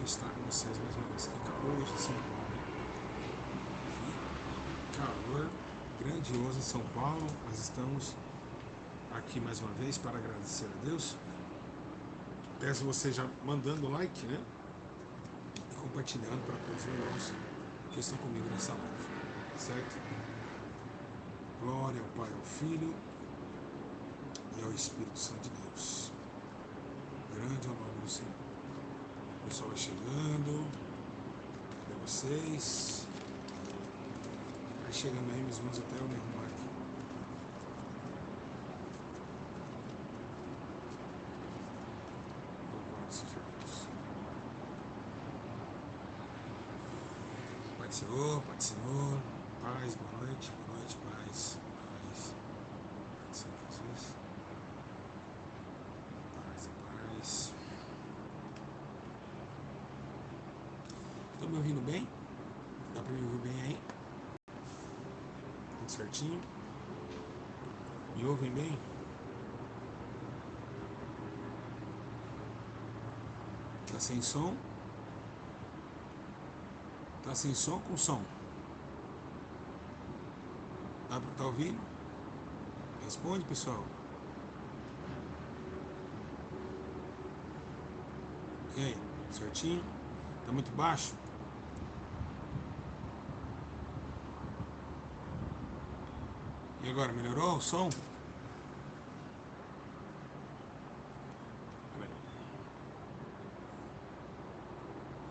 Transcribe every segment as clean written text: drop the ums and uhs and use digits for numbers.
estar com vocês mais uma vez aqui hoje em São Paulo. Que calor grandioso em São Paulo. Nós estamos aqui mais uma vez para agradecer a Deus. Peço você já mandando like, né? E compartilhando para todos os irmãos que estão comigo nessa live, certo? Glória ao Pai, ao Filho e ao Espírito Santo de Deus. Grande é o nome do Senhor. O pessoal vai chegando. Cadê vocês? Vai chegando aí, meus irmãos, até eu me arrumar aqui. Louvado seja Deus. Pai do Senhor, Pai do Senhor. Paz, boa noite, paz. Paz. Pai do Senhor Jesus. Paz. Estão me ouvindo bem? Dá para me ouvir bem aí? Tudo certinho? Me ouvem bem? Tá sem som? Tá sem som com som? Dá para estar ouvindo? Responde, pessoal. E aí? Certinho? Tá muito baixo? E agora, melhorou o som?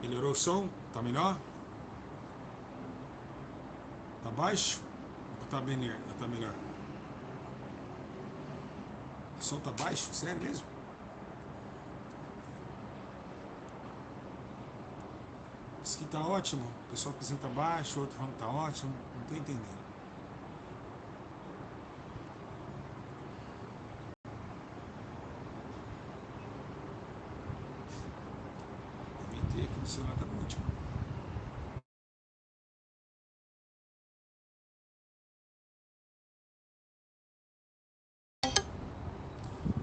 Melhorou o som? Tá melhor? Tá baixo? Ou tá bem, tá melhor? O som tá baixo? Sério mesmo? Isso aqui tá ótimo. O pessoal tá dizendo que tá baixo, o outro falando que tá ótimo. Não tô entendendo. Aqui no celular tá no último.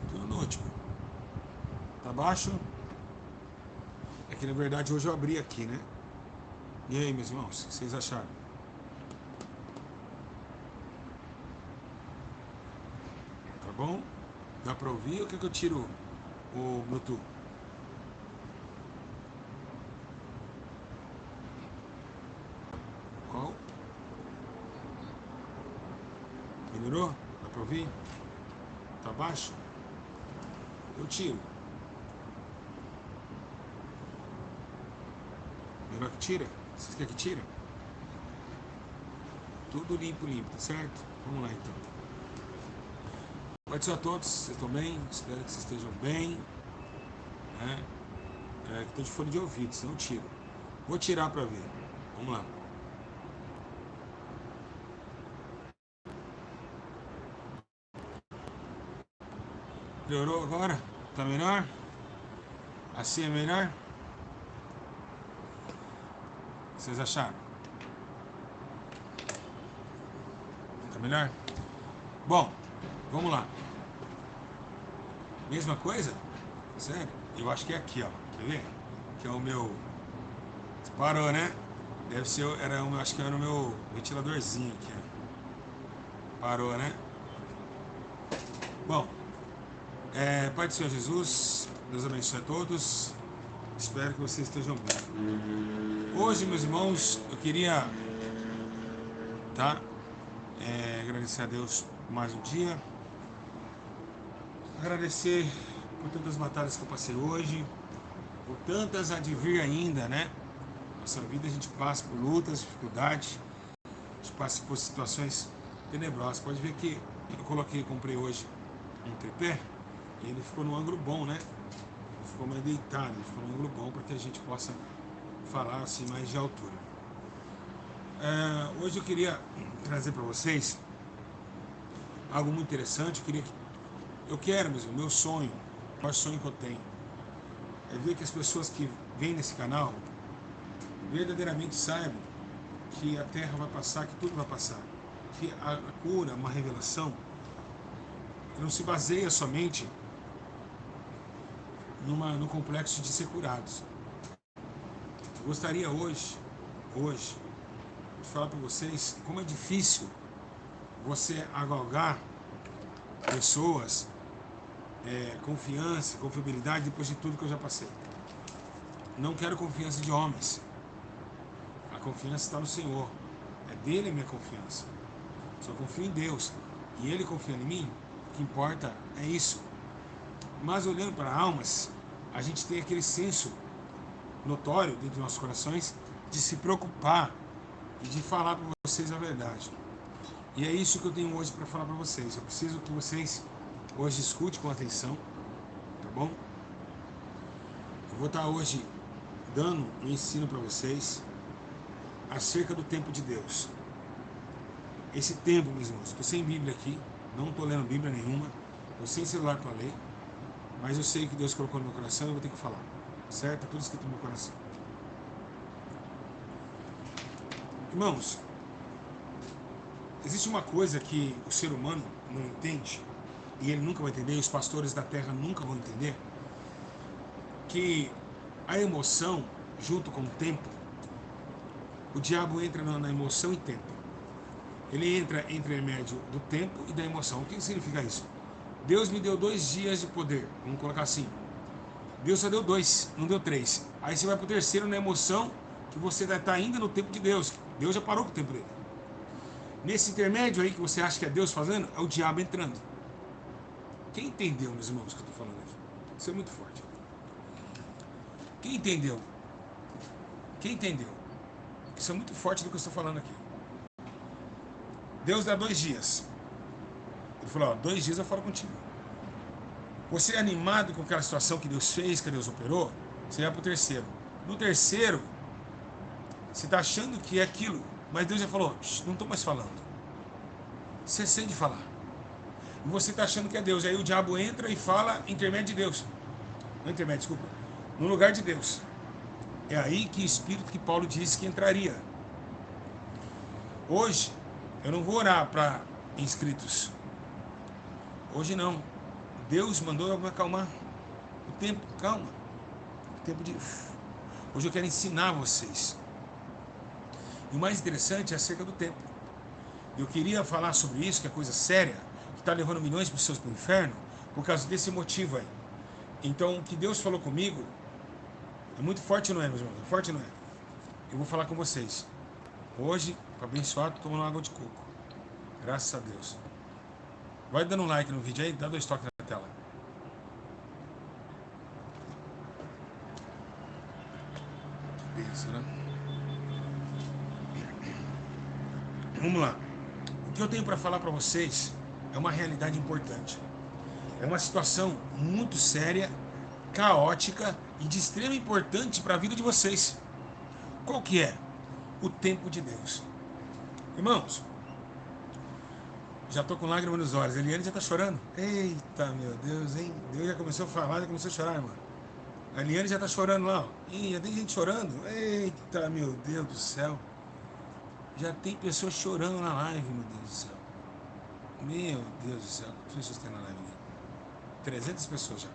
Tudo no último. Tá baixo? É que na verdade hoje eu abri aqui, né? E aí, meus irmãos, o que vocês acharam? Tá bom? Dá pra ouvir ou quer que eu tiro o Bluetooth? Qual? Melhorou? Dá pra ouvir? Tá baixo? Eu tiro. Melhor que tira? Vocês querem que tira? Tudo limpo, tá certo? Vamos lá então. Boa noite a todos, vocês estão bem? Espero que vocês estejam bem. Né? Que estou de fone de ouvido, senão eu tiro. Vou tirar para ver. Vamos lá. Melhorou agora? Tá melhor? Assim é melhor? O que vocês acharam? Tá melhor? Bom, vamos lá. Mesma coisa? Sério? Eu acho que é aqui, ó. Quer ver? Que é o meu... Parou, né? Deve ser... acho que era o meu ventiladorzinho aqui, ó. Parou, né? Bom, Pai do Senhor Jesus, Deus abençoe a todos. Espero que vocês estejam bem. Hoje, meus irmãos, eu queria agradecer a Deus por mais um dia. Agradecer por tantas batalhas que eu passei hoje, por tantas a de vir ainda, né? Nossa vida a gente passa por lutas, dificuldades, a gente passa por situações tenebrosas. Pode ver que eu comprei hoje um tripé e ele ficou num ângulo bom, né? Ele ficou mais deitado, ele ficou num ângulo bom para que a gente possa falar assim mais de altura. Hoje eu queria trazer para vocês algo muito interessante. Eu quero mesmo, meu sonho, o maior sonho que eu tenho é ver que as pessoas que vêm nesse canal verdadeiramente saibam que a Terra vai passar, que tudo vai passar, que a cura, uma revelação, não se baseia somente no complexo de ser curados, Eu gostaria hoje, de falar para vocês como é difícil você agalgar pessoas, confiança, confiabilidade depois de tudo que eu já passei. Não quero confiança de homens. A confiança está no Senhor. É dele a minha confiança. Só confio em Deus. E ele confia em mim. O que importa é isso. Mas olhando para almas, a gente tem aquele senso notório dentro dos nossos corações de se preocupar e de falar para vocês a verdade. E é isso que eu tenho hoje para falar para vocês. Eu preciso que vocês hoje escutem com atenção, tá bom? Eu vou estar hoje dando um ensino para vocês acerca do tempo de Deus. Esse tempo, meus irmãos, estou sem Bíblia aqui, não estou lendo Bíblia nenhuma, estou sem celular para ler, mas eu sei que Deus colocou no meu coração e eu vou ter que falar, certo? É tudo escrito no meu coração. Irmãos, existe uma coisa que o ser humano não entende, e ele nunca vai entender, e os pastores da terra nunca vão entender, que a emoção, junto com o tempo, o diabo entra na emoção e tempo. Ele entra entre o médio do tempo e da emoção. O que significa isso? Deus me deu 2 dias de poder, vamos colocar assim. Deus só deu 2, não deu 3. Aí você vai para o terceiro na emoção, que você está ainda no tempo de Deus. Deus já parou com o tempo dele. Nesse intermédio aí que você acha que é Deus fazendo, é o diabo entrando. Quem entendeu, meus irmãos, o que eu estou falando aqui? Isso é muito forte. Quem entendeu? Quem entendeu? Isso é muito forte do que eu estou falando aqui. Deus dá 2 dias. Ele falou, ó, 2 dias eu falo contigo. Você é animado com aquela situação que Deus fez, que Deus operou, você vai para o terceiro. No terceiro, você está achando que é aquilo, mas Deus já falou, não estou mais falando. Cessei de falar. E você está achando que é Deus. Aí o diabo entra e fala intermédio de Deus. Não intermédio, desculpa. No lugar de Deus. É aí que o Espírito que Paulo disse que entraria. Hoje, eu não vou orar para inscritos. Hoje não. Deus mandou eu me acalmar. O tempo, calma. O tempo de... Hoje eu quero ensinar vocês. E o mais interessante é acerca do tempo. Eu queria falar sobre isso, que é coisa séria, que está levando milhões de pessoas para o inferno, por causa desse motivo aí. Então, o que Deus falou comigo é muito forte, não é, meus irmãos? É forte, não é? Eu vou falar com vocês. Hoje, para abençoar, estou tomando água de coco. Graças a Deus. Vai dando um like no vídeo aí, dá 2 toques na tela. Que benção, né? Vamos lá. O que eu tenho para falar para vocês é uma realidade importante. É uma situação muito séria, caótica e de extrema importância para a vida de vocês. Qual que é? O tempo de Deus. Irmãos, já estou com lágrimas nos olhos. A Eliane já está chorando. Eita, meu Deus, hein? Deus já começou a falar, já começou a chorar, irmão. A Eliane já está chorando lá, ó. Ih, já tem gente chorando. Eita, meu Deus do céu. Já tem pessoas chorando na live, meu Deus do céu. Meu Deus do céu. Quantas pessoas tem na live aqui? 300 pessoas já.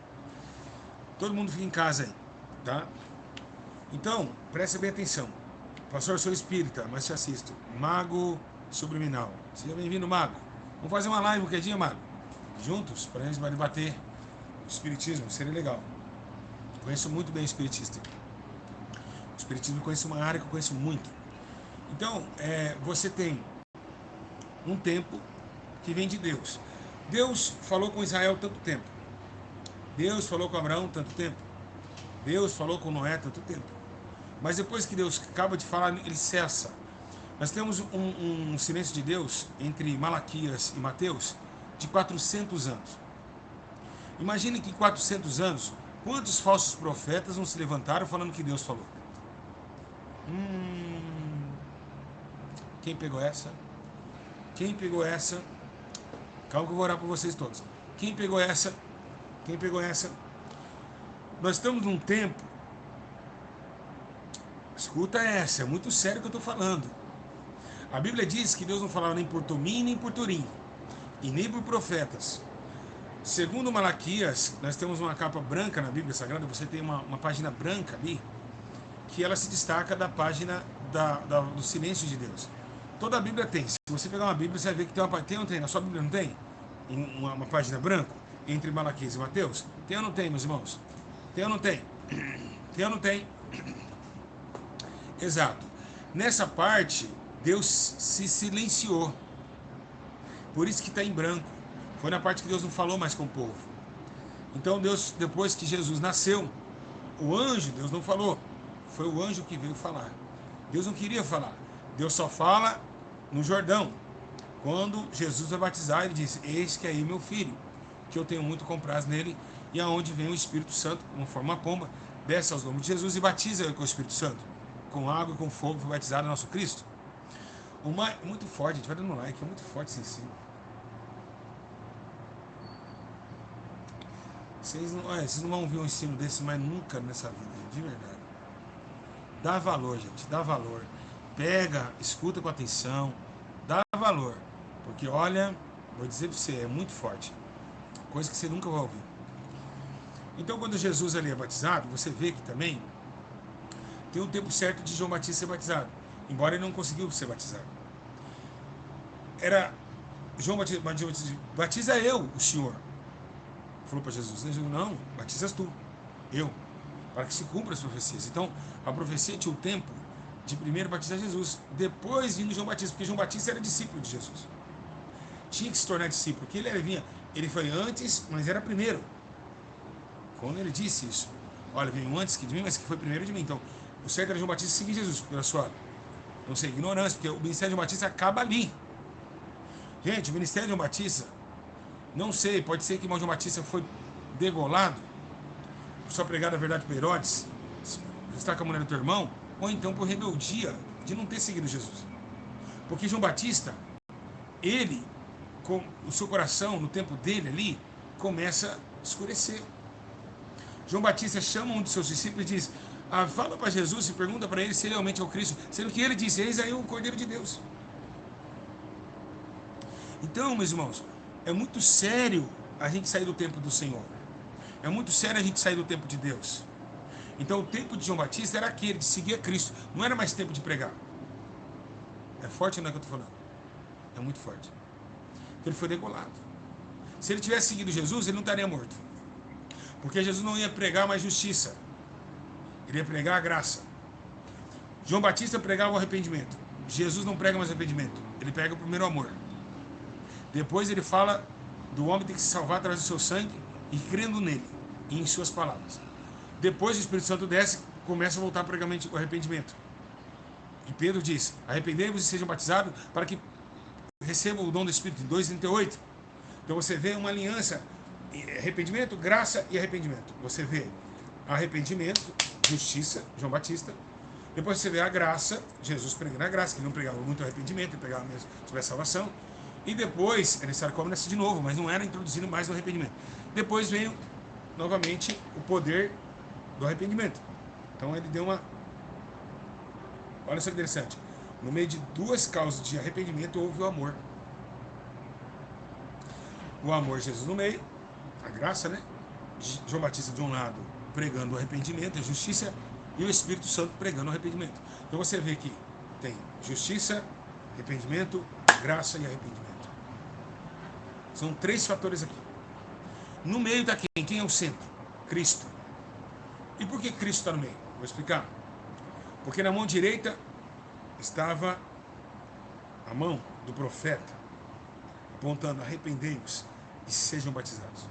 Todo mundo fica em casa aí, tá? Então, preste bem atenção. Pastor, eu sou espírita, mas te assisto. Mago Subliminal. Seja bem-vindo, Mago. Vamos fazer uma live qualquer dia, Mago? Juntos, para a gente debater o espiritismo, seria legal. Conheço muito bem o espiritista. O espiritismo eu conheço uma área que eu conheço muito. Então, você tem um tempo que vem de Deus. Deus falou com Israel tanto tempo. Deus falou com Abraão tanto tempo. Deus falou com Noé tanto tempo. Mas depois que Deus acaba de falar, ele cessa. Nós temos um silêncio de Deus entre Malaquias e Mateus de 400 anos. Imagine que em 400 anos, quantos falsos profetas não se levantaram falando que Deus falou? Quem pegou essa? Quem pegou essa? Calma que eu vou orar por vocês todos. Quem pegou essa? Quem pegou essa? Nós estamos num tempo... Escuta essa, é muito sério o que eu estou falando. A Bíblia diz que Deus não falava nem por Tomim, nem por Turim, e nem por profetas. Segundo Malaquias, nós temos uma capa branca na Bíblia Sagrada, você tem uma página branca ali, que ela se destaca da página do silêncio de Deus. Toda a Bíblia tem. Se você pegar uma Bíblia, você vai ver que tem uma página. Tem ou não tem? Na sua Bíblia não tem? Uma página branca entre Malaquias e Mateus? Tem ou não tem, meus irmãos? Tem ou não tem? Tem ou não tem? Exato. Nessa parte, Deus se silenciou. Por isso que está em branco. Foi na parte que Deus não falou mais com o povo. Então Deus, depois que Jesus nasceu, o anjo, Deus não falou. Foi o anjo que veio falar. Deus não queria falar. Deus só fala no Jordão. Quando Jesus vai batizar, ele diz: eis que aí meu filho, que eu tenho muito compraz nele, e aonde vem o Espírito Santo, conforme uma pomba, desce aos lombos de Jesus e batiza ele com o Espírito Santo. Com água e com fogo foi batizado o nosso Cristo. Muito forte, a gente vai dando like, é muito forte esse ensino. Vocês não vão ver um ensino desse mais nunca nessa vida, de verdade. Dá valor, gente, dá valor. Pega, escuta com atenção, dá valor. Porque olha, vou dizer para você, é muito forte. Coisa que você nunca vai ouvir. Então quando Jesus ali é batizado, você vê que também tem um tempo certo de João Batista ser batizado. Embora ele não conseguiu ser batizado. Era João Batista, batiza eu, o Senhor. Falou para Jesus, não, batizas tu, eu, para que se cumpra as profecias. Então, a profecia tinha o tempo de primeiro batizar Jesus, depois vindo João Batista, porque João Batista era discípulo de Jesus. Tinha que se tornar discípulo, porque ele foi antes, mas era primeiro. Quando ele disse isso, olha, veio antes de mim, mas que foi primeiro de mim. Então, o certo era João Batista seguir Jesus, pela sua, não sei, ignorância, porque o ministério de João Batista acaba ali. Gente, o ministério de João Batista, não sei, pode ser que o João Batista foi degolado, só pregado a verdade para Herodes, está com a mulher do teu irmão, ou então por rebeldia de não ter seguido Jesus. Porque João Batista, ele, com o seu coração, no tempo dele ali, começa a escurecer. João Batista chama um dos seus discípulos e diz: fala para Jesus e pergunta para ele se ele realmente é o Cristo, sendo que ele disse: eis aí o Cordeiro de Deus. Então, meus irmãos, é muito sério a gente sair do tempo do Senhor. É muito sério a gente sair do tempo de Deus. Então o tempo de João Batista era aquele de seguir a Cristo. Não era mais tempo de pregar. É forte, não é que eu estou falando? É muito forte. Então ele foi degolado. Se ele tivesse seguido Jesus, ele não estaria morto. Porque Jesus não ia pregar mais justiça. Ele ia pregar a graça. João Batista pregava o arrependimento. Jesus não prega mais arrependimento. Ele prega o primeiro amor. Depois ele fala do homem que tem que se salvar através do seu sangue e crendo nele e em suas palavras. Depois o Espírito Santo desce, começa a voltar para o arrependimento. E Pedro diz: arrependei-vos e sejam batizados para que recebam o dom do Espírito, em 2,38. Então você vê uma aliança, arrependimento, graça e arrependimento. Você vê arrependimento, justiça, João Batista. Depois você vê a graça, Jesus pregando a graça, que não pregava muito arrependimento, ele pregava mesmo sobre a salvação. E depois, é necessário que o homem nasça de novo, mas não era introduzindo mais no arrependimento. Depois veio, novamente, o poder do arrependimento. Então ele deu uma... Olha só que interessante. No meio de duas causas de arrependimento, houve o amor. O amor, Jesus no meio, a graça, né? João Batista de um lado, pregando o arrependimento, a justiça, e o Espírito Santo pregando o arrependimento. Então você vê que tem justiça, arrependimento, graça e arrependimento. São três fatores aqui. No meio está quem? Quem é o centro? Cristo. E por que Cristo está no meio? Vou explicar. Porque na mão direita estava a mão do profeta, apontando: arrependei-vos e sejam batizados.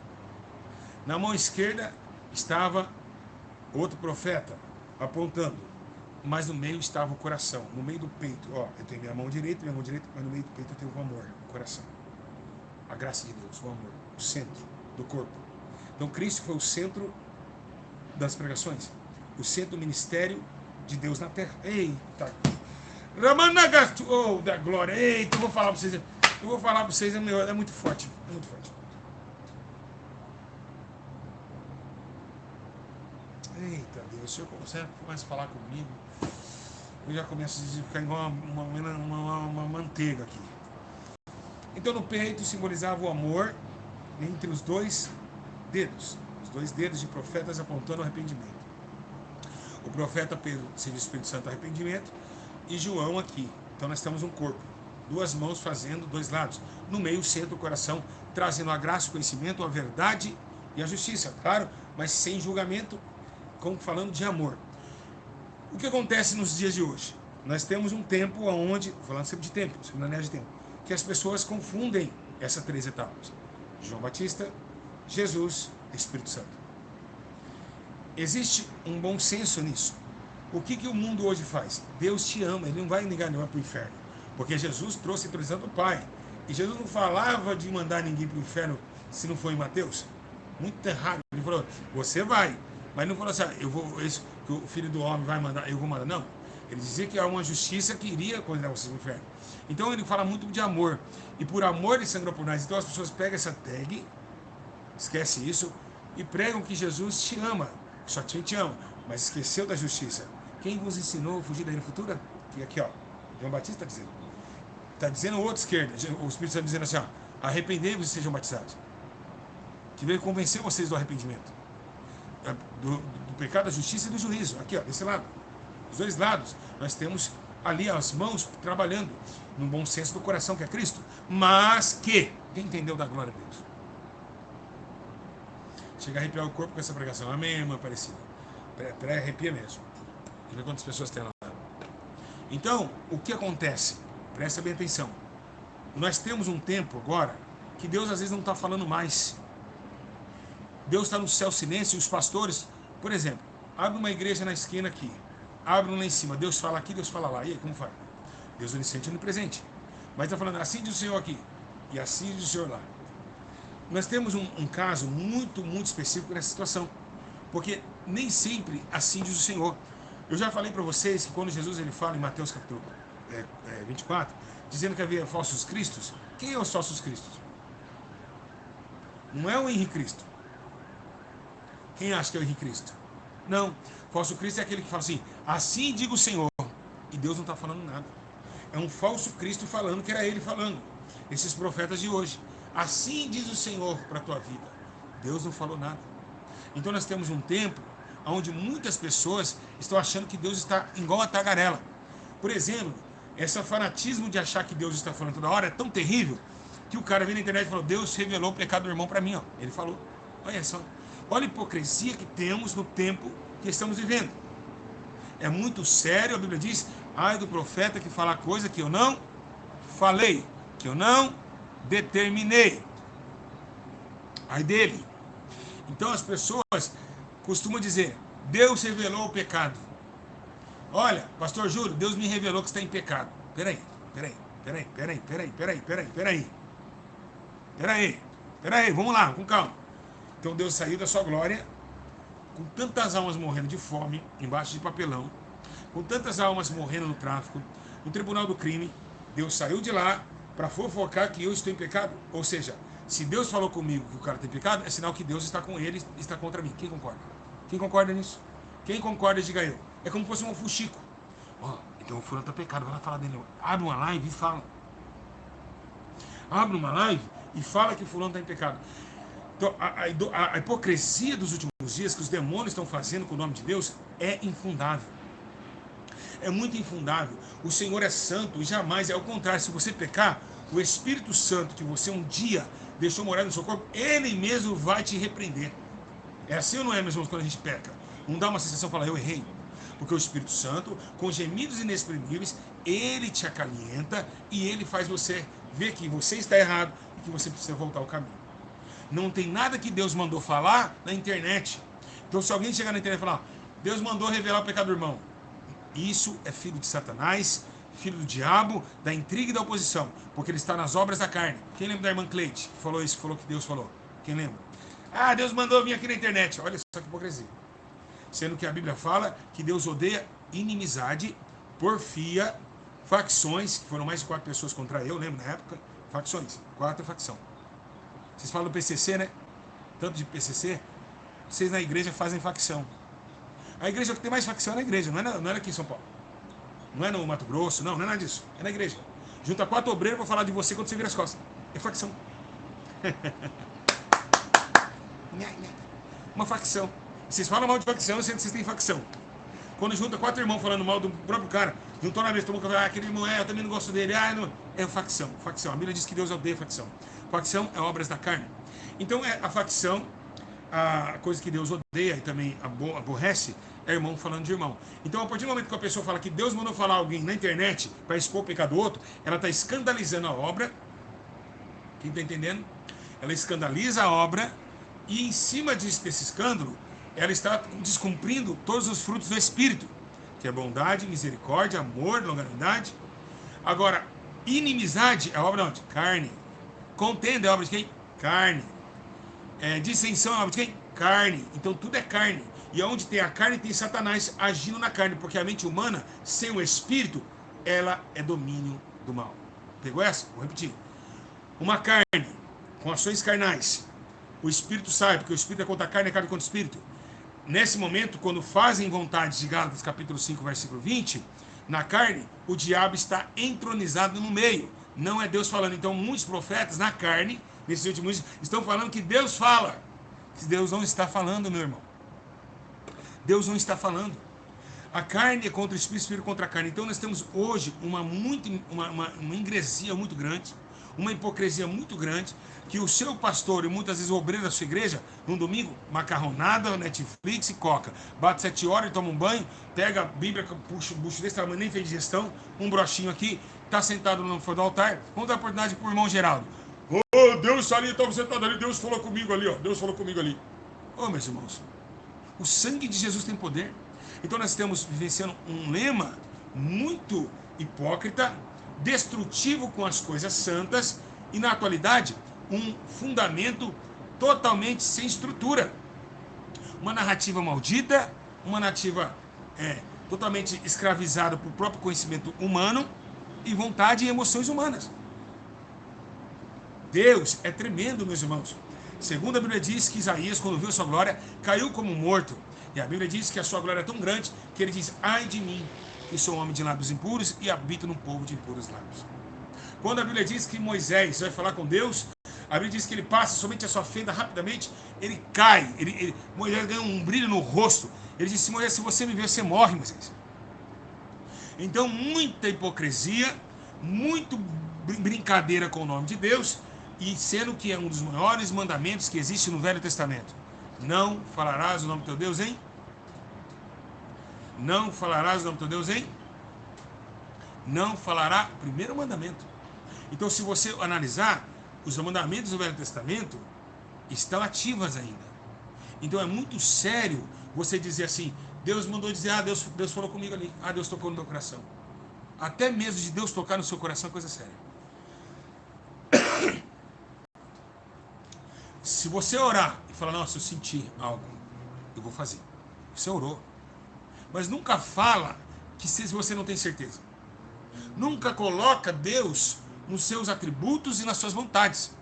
Na mão esquerda estava outro profeta, apontando, mas no meio estava o coração, no meio do peito. Ó, eu tenho minha mão direita, mas no meio do peito eu tenho o amor, o coração. A graça de Deus, o amor, o centro do corpo. Então Cristo foi o centro das pregações, o centro do ministério de Deus na terra. Eita! Ramanagastu, oh, da glória! Eita, eu vou falar para vocês, é muito forte, é muito forte. Eita Deus, o Senhor começa a falar comigo, eu já começo a ficar igual uma manteiga aqui. Então no peito simbolizava o amor entre os dois dedos de profetas apontando o arrependimento. O profeta Pedro serviu o Espírito Santo arrependimento e João aqui. Então nós temos um corpo, duas mãos fazendo dois lados. No meio, o centro, o coração, trazendo a graça, o conhecimento, a verdade e a justiça, claro, mas sem julgamento, como falando de amor. O que acontece nos dias de hoje? Nós temos um tempo onde, falando sempre de tempo, segundo anel de tempo, que as pessoas confundem essas três etapas: João Batista, Jesus e Espírito Santo. Existe um bom senso nisso. O que o mundo hoje faz? Deus te ama, ele não vai negar nenhuma para o inferno, porque Jesus trouxe representando o Pai. E Jesus não falava de mandar ninguém para o inferno se não for em Mateus. Muito errado. Ele falou, você vai, mas não falou assim, eu vou, isso, que o Filho do Homem vai mandar, eu vou mandar. Não. Ele dizia que há uma justiça que iria condenar vocês no inferno. Então ele fala muito de amor. E por amor ele sangrou por nós. Então as pessoas pegam essa tag, esquece isso, e pregam que Jesus te ama. Só te ama, mas esqueceu da justiça. Quem vos ensinou a fugir da ira futura? E aqui, ó, João Batista está dizendo. Está dizendo o outro esquerdo. O Espírito Santo dizendo assim, ó, arrependei-vos e sejam batizados. Que veio convencer vocês do arrependimento. Do pecado, da justiça e do juízo. Aqui, ó, desse lado. Os dois lados. Nós temos ali as mãos trabalhando no bom senso do coração, que é Cristo. Mas que, quem entendeu da glória de Deus? Chega a arrepiar o corpo com essa pregação. Amém, irmã Aparecida? Arrepia mesmo. Deixa eu ver quantas pessoas tem lá. Então, o que acontece? Presta bem atenção. Nós temos um tempo agora que Deus às vezes não está falando mais. Deus está no céu silêncio e os pastores, por exemplo, abre uma igreja na esquina aqui, abre um lá em cima, Deus fala aqui, Deus fala lá. E aí, como faz? Deus onisciente e onipresente. Mas está falando assim diz o Senhor aqui e assim diz o Senhor lá. Nós temos um caso muito específico nessa situação, porque nem sempre assim diz o Senhor. Eu já falei para vocês que quando Jesus ele fala em Mateus capítulo 24, dizendo que havia falsos cristos, quem é os falsos cristos? Não é o Henrique Cristo. Quem acha que é o Henrique Cristo? Não. Falso Cristo é aquele que fala assim diga o Senhor, e Deus não está falando nada. É um falso Cristo falando que era ele falando. Esses profetas de hoje. Assim diz o Senhor para a tua vida. Deus não falou nada. Então nós temos um tempo onde muitas pessoas estão achando que Deus está igual a tagarela. Por exemplo, esse fanatismo de achar que Deus está falando toda hora é tão terrível que o cara vem na internet e falou, Deus revelou o pecado do irmão para mim. Ó. Ele falou. Olha só. Olha a hipocrisia que temos no tempo que estamos vivendo. É muito sério, a Bíblia diz, ai do profeta que fala coisa que eu não falei, que eu não determinei. Ai dele. Então as pessoas costumam dizer, Deus revelou o pecado. Olha, pastor Júlio, Deus me revelou que está em pecado. Peraí, vamos lá, com calma. Então Deus saiu da sua glória, com tantas almas morrendo de fome, embaixo de papelão, com tantas almas morrendo no tráfico, no tribunal do crime, Deus saiu de lá para fofocar que eu estou em pecado. Ou seja, se Deus falou comigo que o cara tem pecado, é sinal que Deus está com ele, está contra mim. Quem concorda? Quem concorda nisso? Quem concorda, diga eu. É como se fosse um fuxico. Ó, então o fulano está pecado, vai lá falar dele. Abre uma live e fala. Abre uma live e fala que o fulano está em pecado. Então, a hipocrisia dos últimos dias que os demônios estão fazendo com o nome de Deus é infundável. É muito infundável. O Senhor é santo e jamais é ao contrário. Se você pecar, o Espírito Santo que você um dia deixou morar no seu corpo, ele mesmo vai te repreender. É assim ou não é, meus irmãos, quando a gente peca? Não dá uma sensação de falar, eu errei. Porque o Espírito Santo, com gemidos inexprimíveis, ele te acalenta e ele faz você ver que você está errado e que você precisa voltar ao caminho. Não tem nada que Deus mandou falar na internet. Então se alguém chegar na internet e falar, Deus mandou revelar o pecado do irmão, isso é filho de Satanás, filho do diabo, da intriga e da oposição, porque ele está nas obras da carne. Quem lembra da irmã Cleide, que falou isso, que falou que Deus falou? Quem lembra? Ah, Deus mandou vir aqui na internet. Olha só que hipocrisia. Sendo que a Bíblia fala que Deus odeia inimizade, porfia, facções, que foram mais de 4 pessoas contra eu, lembro na época, facções, 4 facções. Vocês falam do PCC, né? Tanto de PCC, vocês na igreja fazem facção. A igreja que tem mais facção é na igreja, não é aqui em São Paulo. Não é no Mato Grosso, não é nada disso. É na igreja. Junta 4 obreiros para falar de você quando você vira as costas. É facção. Uma facção. Vocês falam mal de facção, sendo que vocês têm facção. Quando junta 4 irmãos falando mal do próprio cara, juntou na mesa, tomou que aquele irmão eu também não gosto dele, não. É facção. A Bíblia diz que Deus odeia facção. Facção é obras da carne. Então a facção, a coisa que Deus odeia e também aborrece, é irmão falando de irmão. Então, a partir do momento que a pessoa fala que Deus mandou falar alguém na internet para expor o pecado do outro, ela está escandalizando a obra. Quem está entendendo? Ela escandaliza a obra e, em cima desse escândalo, ela está descumprindo todos os frutos do Espírito, que é bondade, misericórdia, amor, longanimidade. Agora, inimizade é obra de carne. Contenda é obra de quem? Carne. Dissensão é obra de quem? Carne. Então tudo é carne. E onde tem a carne, tem Satanás agindo na carne, porque a mente humana, sem o Espírito, ela é domínio do mal. Pegou essa? Vou repetir. Uma carne com ações carnais. O Espírito sai, porque o Espírito é contra a carne, a carne é contra o Espírito. Nesse momento, quando fazem vontade de Gálatas capítulo 5, versículo 20, na carne, o diabo está entronizado no meio. Não é Deus falando. Então, muitos profetas, na carne, nesses últimos dias, estão falando que Deus fala. Que Deus não está falando, meu irmão. Deus não está falando. A carne é contra o espírito contra a carne. Então, nós temos hoje uma ingresia muito grande, uma hipocrisia muito grande, que o seu pastor e muitas vezes o obreiro da sua igreja, num domingo, macarronada, Netflix e coca, bate 7 horas e toma um banho, pega a Bíblia, puxa o bucho desse tamanho, nem fez digestão, um brochinho aqui, está sentado no fora do altar. Vamos dar a oportunidade para o irmão Geraldo. Deus está ali, estava sentado ali, Deus falou comigo ali, Deus falou comigo ali. Meus irmãos, o sangue de Jesus tem poder. Então nós estamos vivenciando um lema muito hipócrita, destrutivo com as coisas santas e, na atualidade, um fundamento totalmente sem estrutura. Uma narrativa maldita, uma narrativa totalmente escravizada por próprio conhecimento humano e vontade e emoções humanas. Deus é tremendo, meus irmãos. Segundo a Bíblia diz que Isaías, quando viu sua glória, caiu como morto. E a Bíblia diz que a sua glória é tão grande que ele diz: ai de mim, que sou homem de lábios impuros e habito num povo de impuros lábios. Quando a Bíblia diz que Moisés vai falar com Deus, a Bíblia diz que ele passa somente a sua fenda rapidamente, ele cai, Moisés ganha um brilho no rosto. Ele disse: Moisés, se você me ver, você morre, Moisés. Então, muita hipocrisia, muito brincadeira com o nome de Deus, e sendo que é um dos maiores mandamentos que existe no Velho Testamento. Não falarás o nome do teu Deus em? Não falarás o nome do teu Deus em? Não falará, primeiro mandamento. Então, se você analisar, os mandamentos do Velho Testamento estão ativas ainda. Então, é muito sério você dizer assim: Deus mandou dizer, Deus falou comigo ali, Deus tocou no meu coração. Até mesmo de Deus tocar no seu coração é coisa séria. Se você orar e falar: nossa, eu senti algo, eu vou fazer. Você orou. Mas nunca fala que se você não tem certeza. Nunca coloca Deus nos seus atributos e nas suas vontades.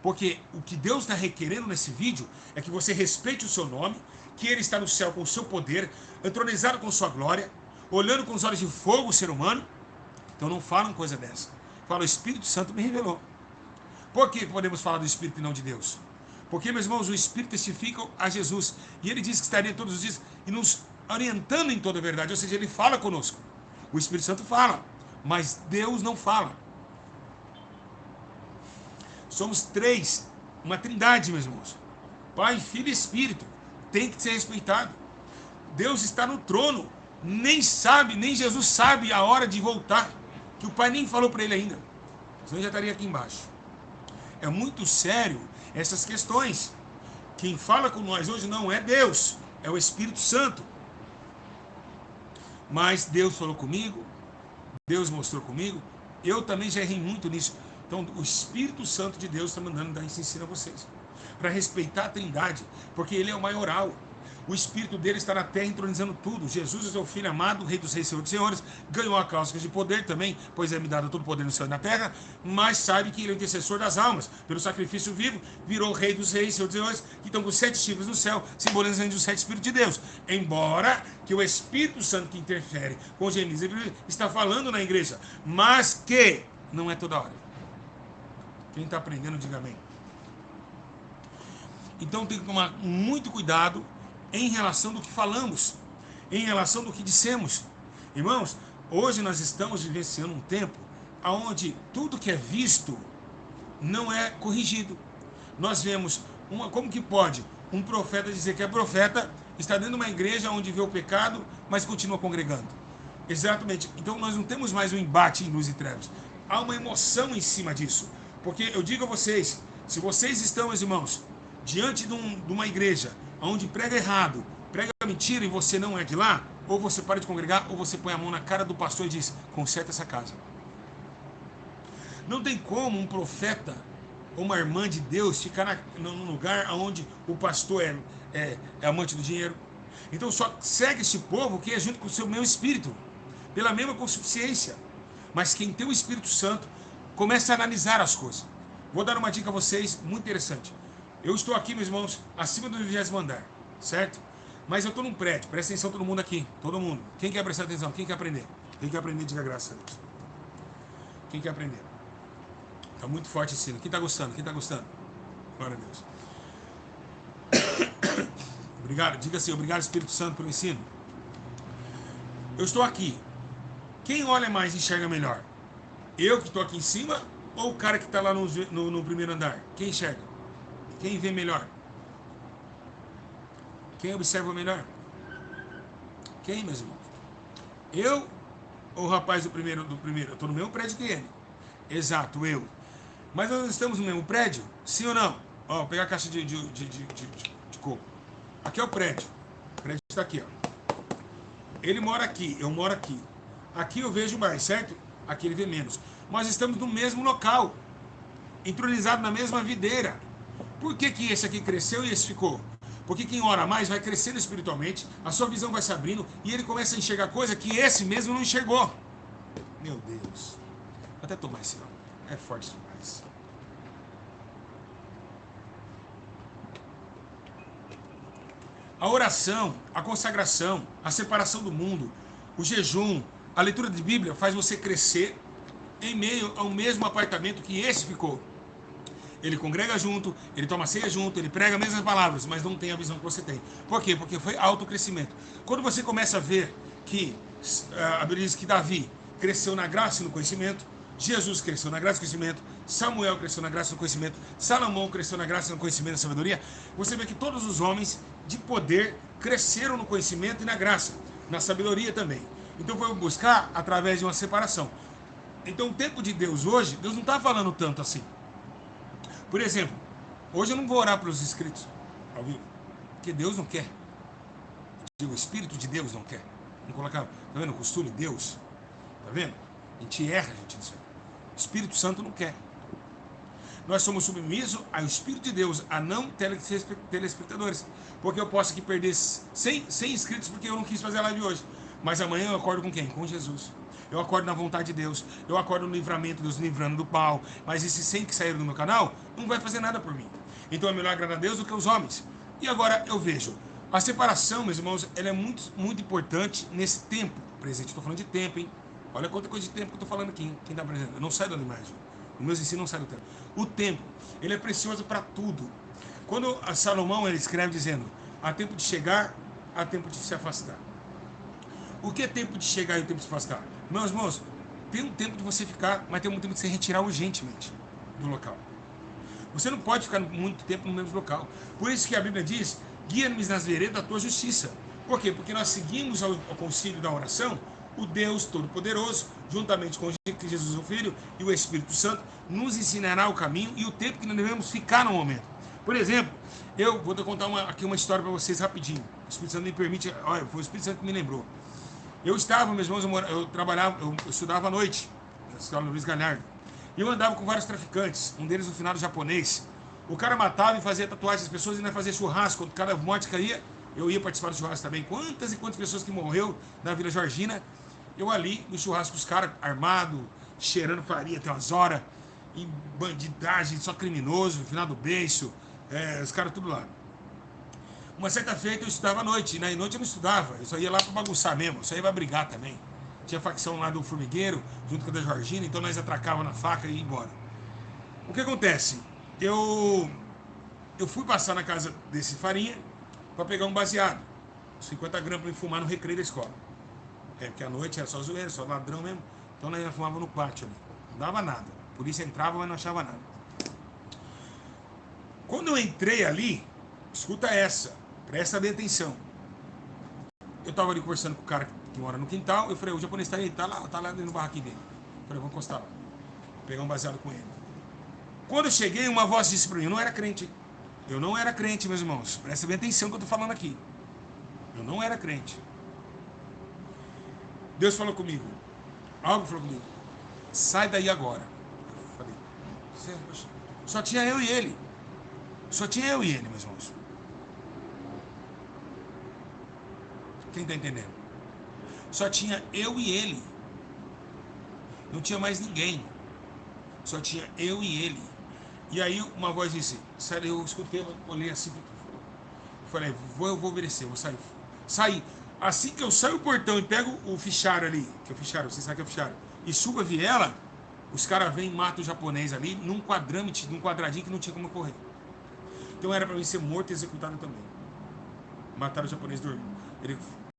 Porque o que Deus está requerendo nesse vídeo é que você respeite o seu nome, que Ele está no céu com o seu poder, entronizado com sua glória, olhando com os olhos de fogo o ser humano. Então não falam coisa dessa. Fala: o Espírito Santo me revelou. Por que podemos falar do Espírito e não de Deus? Porque, meus irmãos, o Espírito testifica a Jesus. E Ele diz que estaria todos os dias e nos orientando em toda a verdade. Ou seja, Ele fala conosco. O Espírito Santo fala, mas Deus não fala. Somos três, uma trindade, meus irmãos. Pai, Filho e Espírito. Tem que ser respeitado. Deus está no trono. Nem Jesus sabe a hora de voltar. Que o Pai nem falou para ele ainda. Senão já estaria aqui embaixo. É muito sério essas questões. Quem fala com nós hoje não é Deus, é o Espírito Santo. Mas Deus falou comigo, Deus mostrou comigo, eu também já errei muito nisso. Então o Espírito Santo de Deus está mandando dar esse ensino a vocês, para respeitar a Trindade, porque Ele é o maioral. O Espírito dele está na terra entronizando tudo. Jesus é seu Filho amado, Rei dos Reis, Senhor dos Senhores, ganhou a cláusula de poder também, pois é me dado todo o poder no céu e na terra, mas sabe que Ele é o intercessor das almas. Pelo sacrifício vivo, virou Rei dos Reis, Senhor dos Senhores, que estão com 7 chifres no céu, simbolizando os 7 Espíritos de Deus. Embora que o Espírito Santo que interfere com gemidos está falando na igreja, mas que não é toda hora. Quem está aprendendo, diga amém. Então tem que tomar muito cuidado em relação do que falamos. em relação do que dissemos. Irmãos, hoje nós estamos vivenciando um tempo onde tudo que é visto não é corrigido. Nós vemos, como que pode um profeta dizer que é profeta, está dentro de uma igreja onde vê o pecado, mas continua congregando? Exatamente. Então nós não temos mais um embate em luz e trevas. Há uma emoção em cima disso. Porque eu digo a vocês, se vocês estão, meus irmãos, diante de uma igreja onde prega errado, prega mentira e você não é de lá, ou você para de congregar, ou você põe a mão na cara do pastor e diz, conserta essa casa. Não tem como um profeta ou uma irmã de Deus ficar num lugar onde o pastor é amante do dinheiro. Então só segue esse povo que é junto com o seu mesmo espírito, pela mesma consciência. Mas quem tem o Espírito Santo começa a analisar as coisas. Vou dar uma dica a vocês muito interessante. Eu estou aqui, meus irmãos, acima do 20º andar, certo? Mas eu estou num prédio, presta atenção todo mundo aqui, todo mundo. Quem quer prestar atenção? Quem quer aprender? Quem quer aprender, diga graças a Deus. Quem quer aprender? Está muito forte esse sino. Quem está gostando? Quem está gostando? Glória a Deus. Obrigado, diga assim, obrigado Espírito Santo pelo ensino. Eu estou aqui. Quem olha mais e enxerga melhor? Eu que estou aqui em cima ou o cara que está lá no primeiro andar? Quem enxerga? Quem vê melhor? Quem observa melhor? Quem, meus irmãos? Eu ou o rapaz do primeiro? Eu estou no mesmo prédio que ele. Exato, eu. Mas nós estamos no mesmo prédio? Sim ou não? Ó, vou pegar a caixa de coco. Aqui é o prédio. O prédio está aqui, ó. Ele mora aqui, eu moro aqui. Aqui eu vejo mais, certo? Aqui ele vê menos. Mas estamos no mesmo local, entronizado na mesma videira. Por que esse aqui cresceu e esse ficou? Porque quem ora mais vai crescendo espiritualmente, a sua visão vai se abrindo e ele começa a enxergar coisa que esse mesmo não enxergou. Meu Deus. Vou até tomar esse não. É forte demais. A oração, a consagração, a separação do mundo, o jejum, a leitura de Bíblia faz você crescer em meio ao mesmo apartamento que esse ficou. Ele congrega junto, ele toma ceia junto, ele prega as mesmas palavras, mas não tem a visão que você tem. Por quê? Porque foi autocrescimento. Quando você começa a ver que a Bíblia diz que Davi cresceu na graça e no conhecimento, Jesus cresceu na graça e no conhecimento, Samuel cresceu na graça e no conhecimento, Salomão cresceu na graça e no conhecimento e na sabedoria, você vê que todos os homens de poder cresceram no conhecimento e na graça, na sabedoria também. Então foi buscar através de uma separação. Então o tempo de Deus hoje, Deus não está falando tanto assim. Por exemplo, hoje eu não vou orar pelos inscritos ao vivo, porque Deus não quer. O Espírito de Deus não quer. Vamos colocar, tá vendo o costume? Deus, tá vendo? A gente erra, gente, nisso. O Espírito Santo não quer. Nós somos submissos ao Espírito de Deus, a não telespectadores. Porque eu posso aqui perder 100 inscritos porque eu não quis fazer a live hoje. Mas amanhã eu acordo com quem? Com Jesus. Eu acordo na vontade de Deus. Eu acordo no livramento, Deus livrando do pau. Mas esses 100 que saíram do meu canal não vai fazer nada por mim. Então é melhor agradar a Deus do que os homens. E agora eu vejo. A separação, meus irmãos, ela é muito, muito importante nesse tempo presente. Estou falando de tempo, hein? Olha quanta coisa de tempo que eu estou falando aqui, hein? Quem está presente? Eu não saio da imagem. Os meus ensinos não saem do tempo. O tempo, ele é precioso para tudo. Quando a Salomão ele escreve dizendo, há tempo de chegar, há tempo de se afastar. O que é tempo de chegar e o tempo de se afastar? Meus irmãos, tem um tempo de você ficar, mas tem um tempo de você retirar urgentemente do local. Você não pode ficar muito tempo no mesmo local. Por isso que a Bíblia diz, guia-nos nas veredas da tua justiça. Por quê? Porque nós seguimos ao concílio da oração, o Deus Todo-Poderoso, juntamente com Jesus o Filho e o Espírito Santo, nos ensinará o caminho e o tempo que nós devemos ficar no momento. Por exemplo, eu vou contar aqui uma história para vocês rapidinho. O Espírito Santo me permite, olha, foi o Espírito Santo que me lembrou. Eu estava, meus irmãos, eu trabalhava, eu estudava à noite, na escola Luiz Galhardo, e eu andava com vários traficantes, um deles no final japonês. O cara matava e fazia tatuagem das pessoas e nós fazia churrasco, quando cada morte caía, eu ia participar do churrasco também. Quantas e quantas pessoas que morreu na Vila Georgina, eu ali no churrasco, os caras armados, cheirando farinha até umas horas, em bandidagem, só criminoso, no final do beiço, os caras tudo lá. Uma certa feita eu estudava à noite, e na noite eu não estudava, eu só ia lá para bagunçar mesmo, eu só ia para brigar também. Tinha facção lá do Formigueiro, junto com a da Georgina, então nós atracava na faca e ia embora. O que acontece? Eu fui passar na casa desse farinha para pegar um baseado. 50 gramas para fumar no recreio da escola. Porque à noite era só zoeira, só ladrão mesmo. Então nós fumava no pátio ali. Não dava nada. A polícia entrava, mas não achava nada. Quando eu entrei ali, escuta essa, presta bem atenção. Eu tava ali conversando com o cara que mora no quintal. Eu falei, o japonês tá aí, tá lá dentro do barraquinho dele. Eu falei, vamos encostar lá. Vou pegar um baseado com ele. Quando eu cheguei, uma voz disse para mim, eu não era crente. Eu não era crente, meus irmãos. Presta bem atenção no que eu tô falando aqui. Eu não era crente. Deus falou comigo. Algo falou comigo. Sai daí agora. Eu falei, só tinha eu e ele. Só tinha eu e ele, meus irmãos. Quem está entendendo? Só tinha eu e ele. Não tinha mais ninguém. Só tinha eu e ele. E aí uma voz disse, sério, eu escutei, eu olhei assim. Falei, eu vou obedecer, vou sair. Saí. Assim que eu saio do portão e pego o fichário ali, que é o fichário, você sabe que é o fichário, e subo a viela, os caras vêm e matam o japonês ali num quadradinho que não tinha como correr. Então era para mim ser morto e executado também. Mataram o japonês dormindo. Ele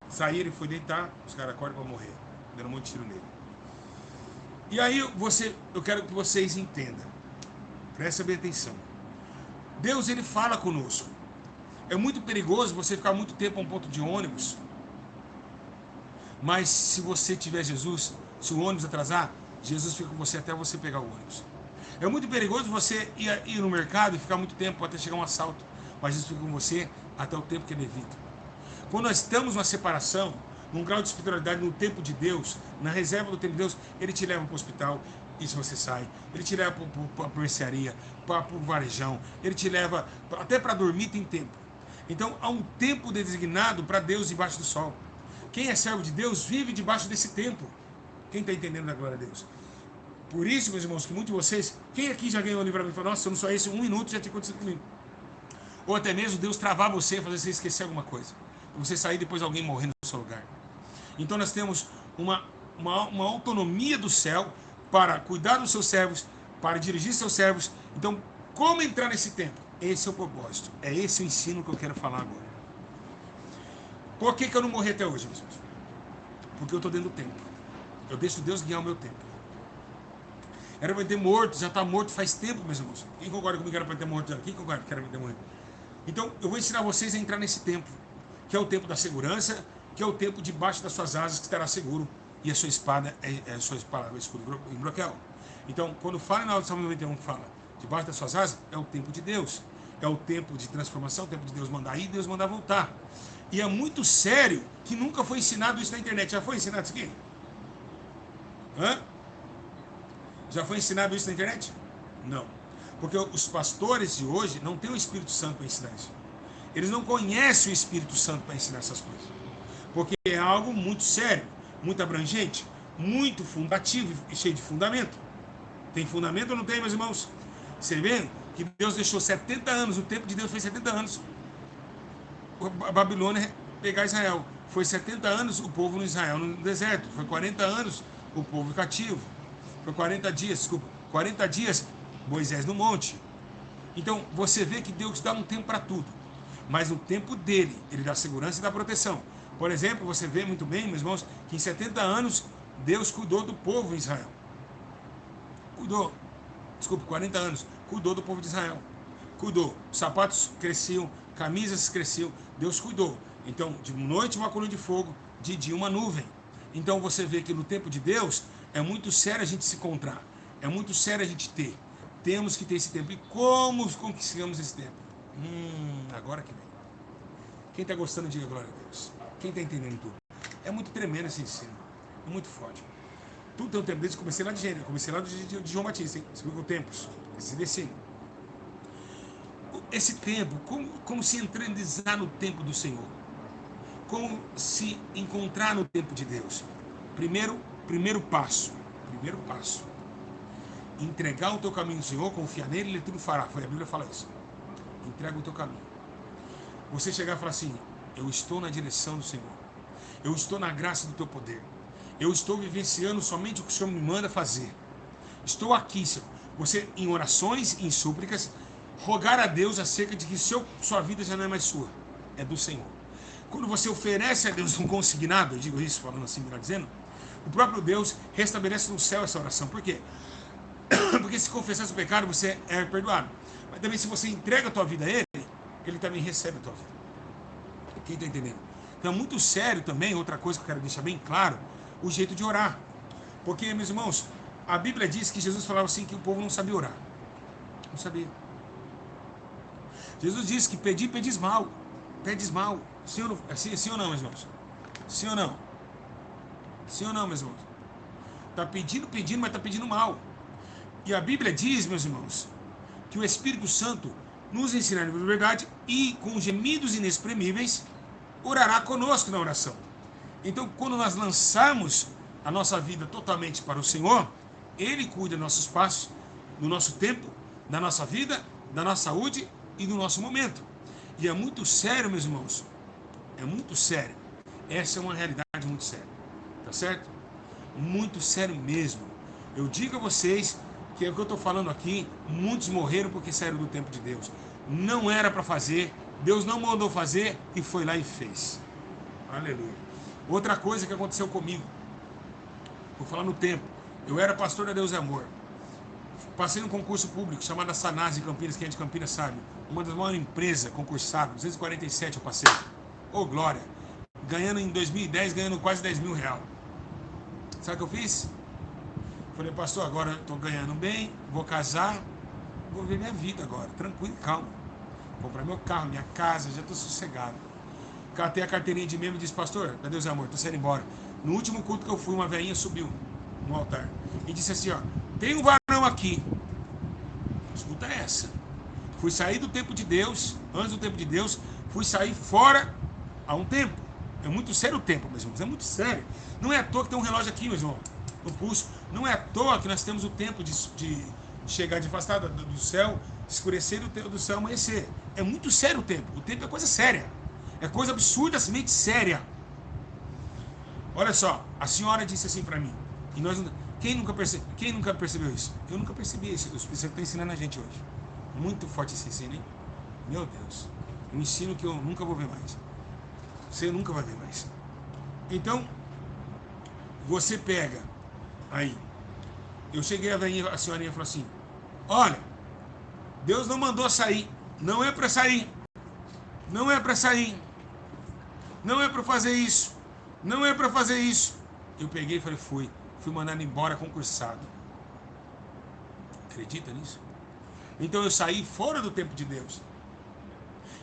saiu, ele foi deitar, os caras acordam para morrer. Deram um monte de tiro nele. E aí eu quero que vocês entendam. Presta bem atenção. Deus, ele fala conosco. É muito perigoso você ficar muito tempo a um ponto de ônibus. Mas se você tiver Jesus, se o ônibus atrasar, Jesus fica com você até você pegar o ônibus. É muito perigoso você ir no mercado e ficar muito tempo até chegar um assalto. Mas Jesus fica com você até o tempo que ele evita. Quando nós estamos numa separação, num grau de espiritualidade, no tempo de Deus, na reserva do tempo de Deus, ele te leva para o hospital, e se você sai, ele te leva para a mercearia, para o varejão, ele te leva até para dormir, tem tempo. Então há um tempo designado para Deus debaixo do sol. Quem é servo de Deus vive debaixo desse tempo. Quem está entendendo da glória a Deus? Por isso, meus irmãos, que muitos de vocês, quem aqui já ganhou o livramento e falou, nossa, se eu não sou esse, 1 minuto já tinha acontecido comigo. Ou até mesmo Deus travar você, fazer você esquecer alguma coisa. Você sair e depois alguém morrer no seu lugar. Então nós temos uma autonomia do céu para cuidar dos seus servos, para dirigir seus servos. Então, como entrar nesse tempo? Esse é o propósito. É esse o ensino que eu quero falar agora. Por que eu não morri até hoje, meus irmãos? Porque eu estou dentro do tempo. Eu deixo Deus guiar o meu tempo. Era para ter morto, já está morto faz tempo, meus irmãos. Quem concorda comigo que era para ter morto? Quem concorda que era para ter morrido? Então, eu vou ensinar vocês a entrar nesse tempo, que é o tempo da segurança, que é o tempo debaixo das suas asas, que estará seguro, e a sua espada é a sua espada, o escudo em broquel. Então, quando fala na Salmo 91, fala, debaixo das suas asas, é o tempo de Deus. É o tempo de transformação, é o tempo de Deus mandar ir e Deus mandar voltar. E é muito sério que nunca foi ensinado isso na internet. Já foi ensinado isso aqui? Hã? Já foi ensinado isso na internet? Não. Porque os pastores de hoje não têm o Espírito Santo para ensinar isso. Eles não conhecem o Espírito Santo para ensinar essas coisas. Porque é algo muito sério, muito abrangente, muito fundativo e cheio de fundamento. Tem fundamento ou não tem, meus irmãos? Você vê que Deus deixou 70 anos, o tempo de Deus foi 70 anos. A Babilônia pegar Israel. Foi 70 anos o povo no Israel no deserto. Foi 40 anos o povo cativo. Foi 40 dias Moisés no monte. Então você vê que Deus dá um tempo para tudo. Mas no tempo dele, ele dá segurança e dá proteção. Por exemplo, você vê muito bem, meus irmãos, que em 70 anos Deus cuidou do povo em Israel. 40 anos, cuidou do povo de Israel. Cuidou. Sapatos cresciam, camisas cresciam, Deus cuidou. Então, de noite uma coluna de fogo, de dia uma nuvem. Então você vê que no tempo de Deus é muito sério a gente se encontrar. É muito sério a gente ter. Temos que ter esse tempo. E como conquistamos esse tempo? Agora que vem. Quem está gostando, diga glória a Deus. Quem está entendendo tudo? É muito tremendo esse ensino. É muito forte. Tudo tem um tempo. Desde que comecei lá de Gênesis, comecei lá de João Batista, hein? Explicou tempos. Esse descendo. Esse tempo, como se entranizar no tempo do Senhor? Como se encontrar no tempo de Deus? Primeiro passo. Entregar o teu caminho ao Senhor, confiar nele, ele tudo fará. A Bíblia fala isso. Entrega o teu caminho. Você chegar e falar assim, eu estou na direção do Senhor. Eu estou na graça do teu poder. Eu estou vivenciando somente o que o Senhor me manda fazer. Estou aqui, Senhor. Você, em orações, em súplicas, rogar a Deus acerca de que sua vida já não é mais sua, é do Senhor. Quando você oferece a Deus um consignado, eu digo isso falando assim, melhor dizendo, o próprio Deus restabelece no céu essa oração. Por quê? Porque se confessar seu pecado, você é perdoado. Mas também se você entrega a tua vida a Ele, Ele também recebe a tua vida. Quem está entendendo? Então é muito sério também, outra coisa que eu quero deixar bem claro, o jeito de orar. Porque, meus irmãos, a Bíblia diz que Jesus falava assim que o povo não sabia orar. Não sabia. Jesus disse que pedir, pedis mal. Pedes mal. Sim ou não, sim ou não, meus irmãos? Sim ou não? Sim ou não, meus irmãos? Está pedindo, mas está pedindo mal. E a Bíblia diz, meus irmãos, que o Espírito Santo nos ensinará a verdade e, com gemidos inexprimíveis, orará conosco na oração. Então, quando nós lançarmos a nossa vida totalmente para o Senhor, Ele cuida dos nossos passos, do nosso tempo, da nossa vida, da nossa saúde e do nosso momento. E é muito sério, meus irmãos. É muito sério. Essa é uma realidade muito séria. Tá certo? Muito sério mesmo. Eu digo a vocês que é o que eu estou falando aqui, muitos morreram porque saíram do tempo de Deus. Não era para fazer, Deus não mandou fazer e foi lá e fez. Aleluia. Outra coisa que aconteceu comigo, vou falar no tempo, eu era pastor da Deus é Amor. Passei num concurso público chamado Sanaz em Campinas, quem é de Campinas sabe. Uma das maiores empresas concursadas, 247 eu passei. Ô glória! Ganhando em 2010, ganhando quase 10 mil reais. Sabe o que eu fiz? Falei, pastor, agora estou ganhando bem, vou casar, vou ver minha vida agora, tranquilo e calmo. Comprar meu carro, minha casa, já estou sossegado. Catei a carteirinha de membro e disse, pastor, da Deus é Amor, estou saindo embora. No último culto que eu fui, uma velhinha subiu no altar e disse assim, ó, tem um varão aqui. Escuta essa. Fui sair do tempo de Deus, antes do tempo de Deus, fui sair fora há um tempo. É muito sério o tempo, meus irmãos, é muito sério. Não é à toa que tem um relógio aqui, meus irmãos, no pulso. Não é à toa que nós temos o tempo de chegar de afastada do céu, escurecer e do céu amanhecer. É muito sério o tempo. O tempo é coisa séria. É coisa absurdamente séria. Olha só, a senhora disse assim para mim, e nós, quem nunca percebeu isso? Eu nunca percebi isso. O Espírito Santo está ensinando a gente hoje. Muito forte esse ensino, hein? Meu Deus. Um ensino que eu nunca vou ver mais. Você nunca vai ver mais. Então, você pega aí. Eu cheguei a senhorinha falou assim, olha, Deus não mandou sair. Não é para sair. Não é para sair. Não é para fazer isso. Não é para fazer isso. Eu peguei e falei, fui mandado embora concursado. Acredita nisso? Então eu saí fora do tempo de Deus.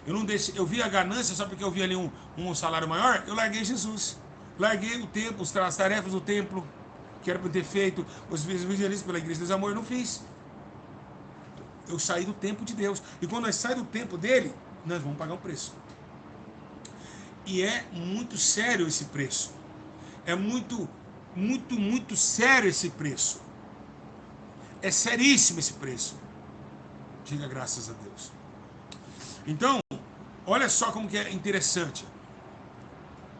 Eu não deixei, eu vi a ganância só porque eu vi ali um salário maior, eu larguei Jesus. Larguei o tempo, as tarefas do templo, que era para ter feito, os evangelistas pela Igreja de Deus Amor, eu não fiz. Eu saí do tempo de Deus. E quando nós saímos do tempo dele, nós vamos pagar um preço. E é muito sério esse preço. É muito sério esse preço. É seríssimo esse preço. Diga graças a Deus. Então, olha só como que é interessante.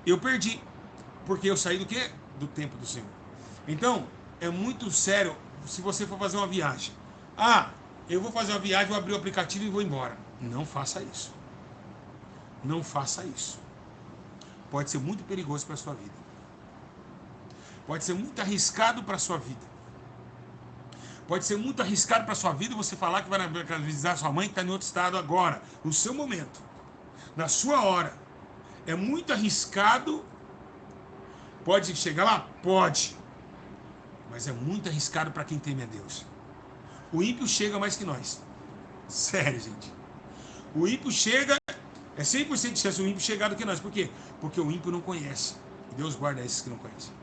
Eu perdi, porque eu saí do quê? Do tempo do Senhor. Então, é muito sério se você for fazer uma viagem. Ah, eu vou fazer uma viagem, vou abrir o aplicativo e vou embora. Não faça isso. Não faça isso. Pode ser muito perigoso para a sua vida. Pode ser muito arriscado para a sua vida. Pode ser muito arriscado para a sua vida você falar que vai visitar sua mãe que está em outro estado agora, no seu momento, na sua hora. É muito arriscado. Pode chegar lá? Pode. Mas é muito arriscado para quem teme a Deus. O ímpio chega mais que nós. Sério, gente. O ímpio chega, é 100% de chance o ímpio chegar do que nós. Por quê? Porque o ímpio não conhece. E Deus guarda esses que não conhecem.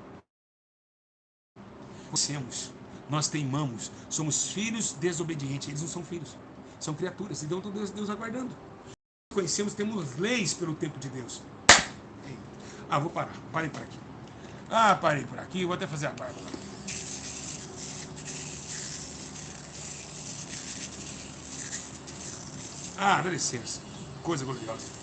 Nós teimamos, somos filhos desobedientes. Eles não são filhos, são criaturas. Então Deus aguardando. Conhecemos, temos leis pelo tempo de Deus. Ah, vou parar. Parei por aqui. Ah, parei por aqui. Vou até fazer a barba. Ah, dá licença. Coisa gloriosa.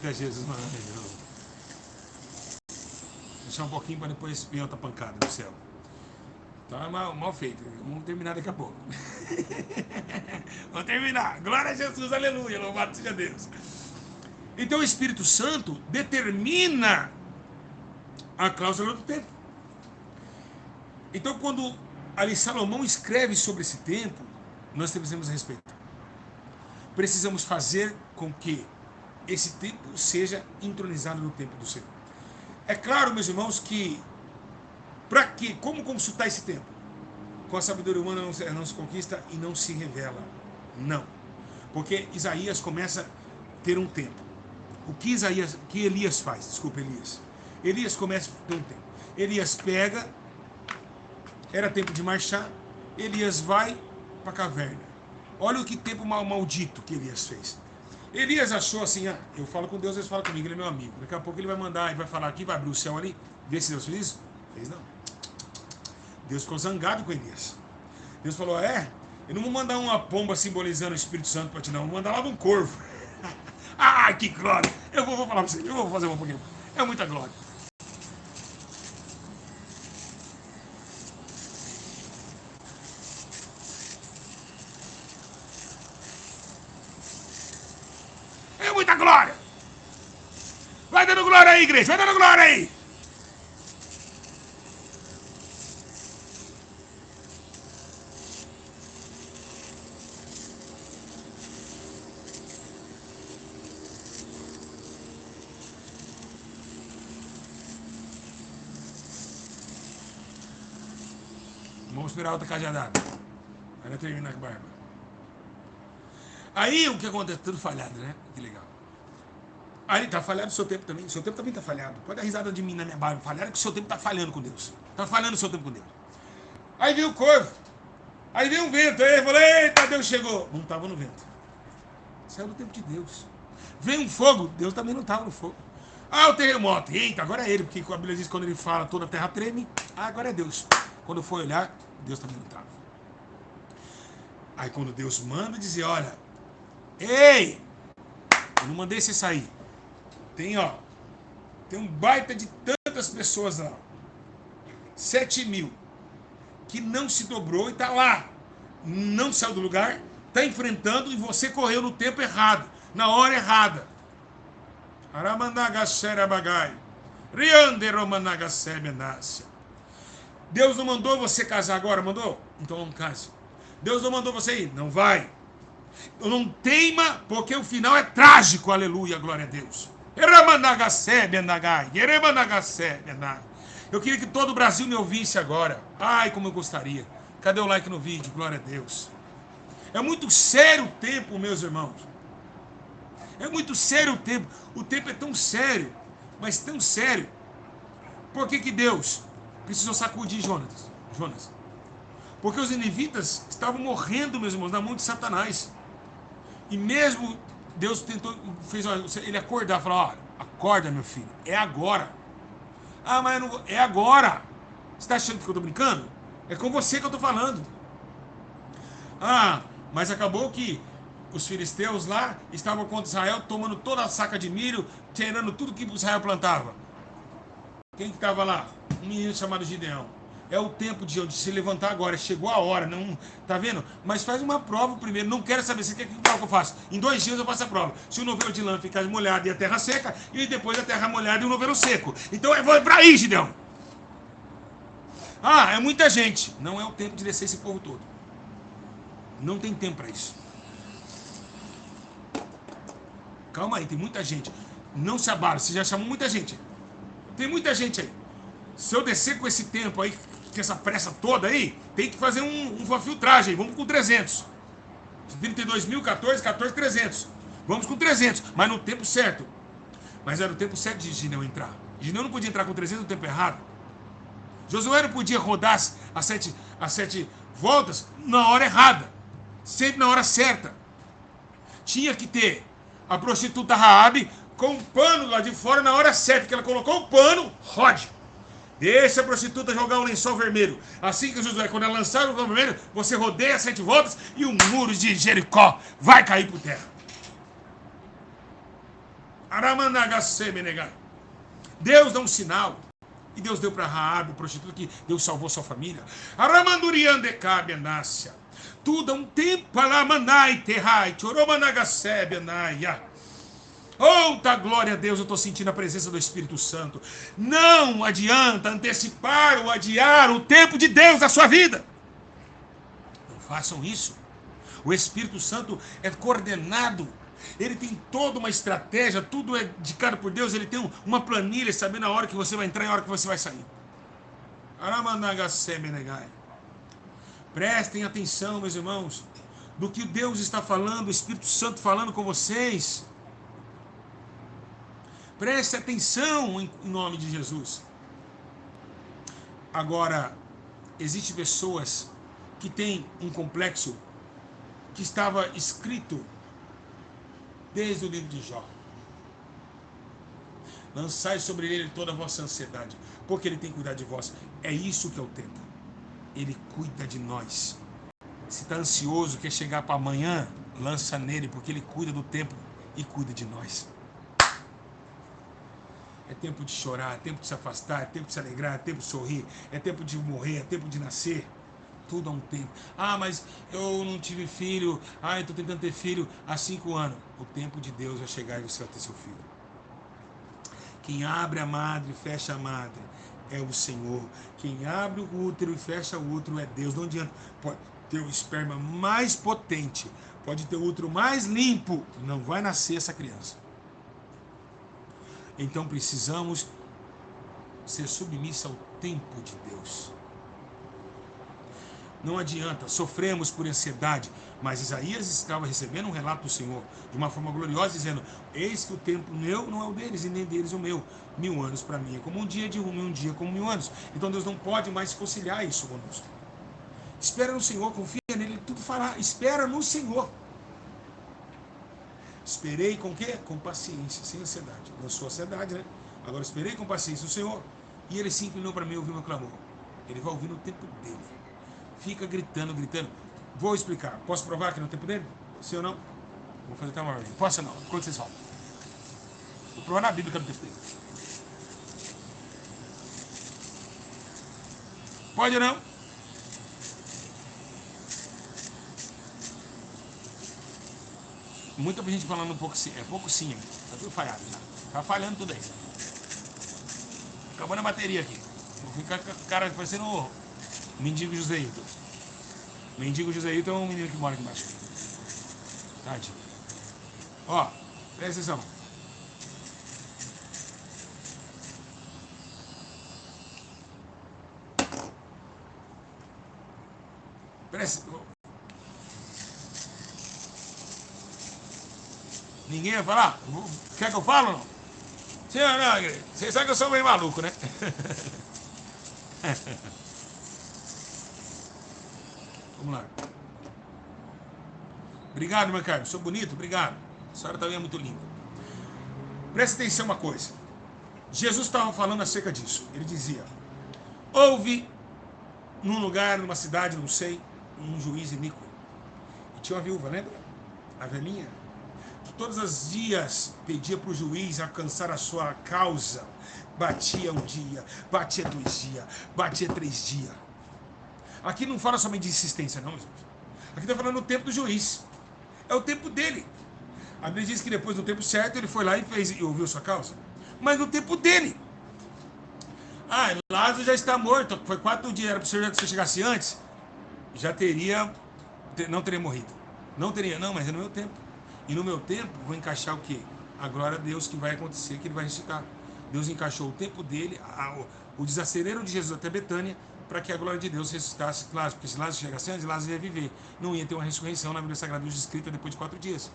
Eita, Jesus, mano. Deixar um pouquinho para depois vir outra pancada do céu. Tá mal feito. Vamos terminar daqui a pouco. Vamos terminar. Glória a Jesus, aleluia. Louvado seja Deus. Então o Espírito Santo determina a cláusula do tempo. Então quando ali Salomão escreve sobre esse tempo, nós precisamos respeitar. Precisamos fazer com que esse tempo seja entronizado no tempo do Senhor. É claro, meus irmãos, que para quê? Como consultar esse tempo? Com a sabedoria humana não se conquista e não se revela. Não. Porque Isaías começa a ter um tempo. O que Elias faz? Desculpa, Elias. Elias começa a ter um tempo. Elias pega, era tempo de marchar, Elias vai para a caverna. Olha o que tempo maldito que Elias fez. Elias achou assim, eu falo com Deus, Deus fala comigo, ele é meu amigo. Daqui a pouco ele vai mandar, ele vai falar aqui, vai abrir o céu ali, ver se Deus fez isso. Fez não. Deus ficou zangado com Elias. Deus falou, eu não vou mandar uma pomba simbolizando o Espírito Santo para ti não, vou mandar logo um corvo. Que glória. Eu vou falar para você, eu vou fazer um pouquinho. É muita glória. É muita glória. Vai dando glória aí, igreja, vai dando glória aí. Vamos esperar outra cajadada. Aí termina com a barba. Aí o que acontece? Tudo falhado, né? Que legal. Aí tá falhado o seu tempo também. O seu tempo também tá falhado. Pode dar risada de mim na minha barba. Falhado que o seu tempo tá falhando com Deus. Tá falhando o seu tempo com Deus. Aí veio o corvo. Aí veio um vento. Aí ele falou, eita, Deus chegou. Não tava no vento. Saiu do tempo de Deus. Veio um fogo. Deus também não tava no fogo. O terremoto. Eita, agora é ele. Porque a Bíblia diz que quando ele fala, toda a terra treme. Agora é Deus. Quando foi olhar, Deus também não estava. Aí quando Deus manda dizer, olha, ei, eu não mandei você sair. Tem um baita de tantas pessoas lá. 7.000. Que não se dobrou e está lá. Não saiu do lugar, está enfrentando e você correu no tempo errado, na hora errada. Aramanagaserabagai. Rianderomanagasebanasia. Deus não mandou você casar agora, mandou? Então não case. Deus não mandou você ir? Não vai. Eu não teima, porque o final é trágico, aleluia, glória a Deus. Eu queria que todo o Brasil me ouvisse agora. Ai, como eu gostaria. Cadê o like no vídeo? Glória a Deus. É muito sério o tempo, meus irmãos. É muito sério o tempo. O tempo é tão sério, mas tão sério. Por que Deus precisou sacudir Jonas? Porque os ninivitas estavam morrendo, meus irmãos, na mão de Satanás. E mesmo Deus fez ele acordar, falar, acorda, meu filho, é agora. Mas eu não, é agora. Você está achando que eu estou brincando? É com você que eu estou falando. Mas acabou que os filisteus lá estavam contra Israel, tomando toda a saca de milho, tirando tudo que Israel plantava. Quem que estava lá? Um menino chamado Gideão. É o tempo de se levantar agora, chegou a hora, não, tá vendo? Mas faz uma prova primeiro, não quero saber, você quer que eu faço? Em 2 dias eu faço a prova. Se o novelo de lã ficar molhado e a terra seca, e depois a terra molhada e o novelo seco. Então eu vou pra aí, Gideão. É muita gente. Não é o tempo de descer esse povo todo. Não tem tempo para isso. Calma aí, tem muita gente. Não se abala, você já chamou muita gente. Tem muita gente aí. Se eu descer com esse tempo aí, com essa pressa toda aí, tem que fazer uma filtragem. Vamos com 300. 32.014, 14.300. Vamos com 300, mas no tempo certo. Mas era o tempo certo de Gideão entrar. Gideão não podia entrar com 300 no tempo errado. Josué não podia rodar as 7 voltas na hora errada. Sempre na hora certa. Tinha que ter a prostituta Raabe com um pano lá de fora na hora certa, que ela colocou o pano, rode. Deixa a prostituta jogar o lençol vermelho. Assim que Josué, quando ela lançar o lençol vermelho, você rodeia 7 voltas e o muro de Jericó vai cair por terra. Deus dá um sinal. E Deus deu para Raabe, prostituta, que Deus salvou sua família. Tudo há um tempo. Oh, tá glória a Deus, eu estou sentindo a presença do Espírito Santo. Não adianta antecipar ou adiar o tempo de Deus na sua vida. Não façam isso. O Espírito Santo é coordenado. Ele tem toda uma estratégia, tudo é indicado por Deus. Ele tem uma planilha, sabendo a hora que você vai entrar e a hora que você vai sair. Prestem atenção, meus irmãos, do que Deus está falando, o Espírito Santo falando com vocês. Preste atenção em nome de Jesus. Agora, existem pessoas que têm um complexo que estava escrito desde o livro de Jó. Lançai sobre ele toda a vossa ansiedade, porque ele tem cuidado de vós. É isso que é o tempo. Ele cuida de nós. Se está ansioso, quer chegar para amanhã, lança nele, porque ele cuida do tempo e cuida de nós. É tempo de chorar, é tempo de se afastar, é tempo de se alegrar, é tempo de sorrir, é tempo de morrer, é tempo de nascer. Tudo há um tempo. Ah, mas eu não tive filho. Ah, eu estou tentando ter filho há 5 anos. O tempo de Deus vai chegar e você vai ter seu filho. Quem abre a madre e fecha a madre é o Senhor. Quem abre o útero e fecha o útero é Deus. Não adianta. Pode ter o esperma mais potente, pode ter o útero mais limpo, não vai nascer essa criança. Então precisamos ser submissos ao tempo de Deus. Não adianta, sofremos por ansiedade, mas Isaías estava recebendo um relato do Senhor de uma forma gloriosa, dizendo: eis que o tempo meu não é o deles e nem deles o meu. 1000 anos para mim é como um dia de um dia como 1000 anos. Então Deus não pode mais conciliar isso conosco. Espera no Senhor, confia nele, tudo fará. Espera no Senhor. Esperei com o quê? Com paciência, sem ansiedade. Eu sou ansiedade, né? Agora esperei com paciência no Senhor, e ele se inclinou para mim e ouviu meu clamor. Ele vai ouvir no tempo dele. Fica gritando, gritando. Vou explicar. Posso provar que no tempo dele? Sim ou não? Vou fazer até uma ordem. Posso ou não? Quando vocês falam? Vou provar na Bíblia que é no tempo dele. Pode ou não? Muita gente falando um pouco sim. É pouco sim, amigo. Tá tudo falhado já. Tá falhando tudo aí. Acabando a bateria aqui. Vou ficar com a cara parecendo o mendigo Joséito. Mendigo Joséito é um menino que mora aqui embaixo. Tadinho. Ó, presta atenção. Presta. Ninguém vai falar? Quer que eu fale ou não? Sim ou não, igreja? Vocês sabem que eu sou meio maluco, né? Vamos lá. Obrigado, meu caro. Sou bonito? Obrigado. A senhora também é muito linda. Presta atenção uma coisa. Jesus estava falando acerca disso. Ele dizia: houve num lugar, numa cidade, não sei, um juiz iníquo. E tinha uma viúva, lembra? A velhinha. Que todos os dias pedia para o juiz alcançar a sua causa. Batia um dia, batia 2 dias, batia 3 dias. Aqui não fala somente de insistência, não, meus irmãos. Aqui está falando do tempo do juiz. É o tempo dele. A Bíblia diz que depois do tempo certo ele foi lá e fez e ouviu sua causa. Mas no tempo dele. Ah, Lázaro já está morto. Foi 4 dias. Era para o senhor, se você chegasse antes, já teria, não teria morrido. Não teria, não, mas é no meu tempo. E no meu tempo vou encaixar o quê? A glória a Deus que vai acontecer, que ele vai ressuscitar. Deus encaixou o tempo dele, o desacelero de Jesus até Betânia, para que a glória de Deus ressuscitasse Lázaro. Porque se Lázaro chegasse antes, Lázaro ia viver. Não ia ter uma ressurreição na Bíblia Sagrada escrita depois de 4 dias.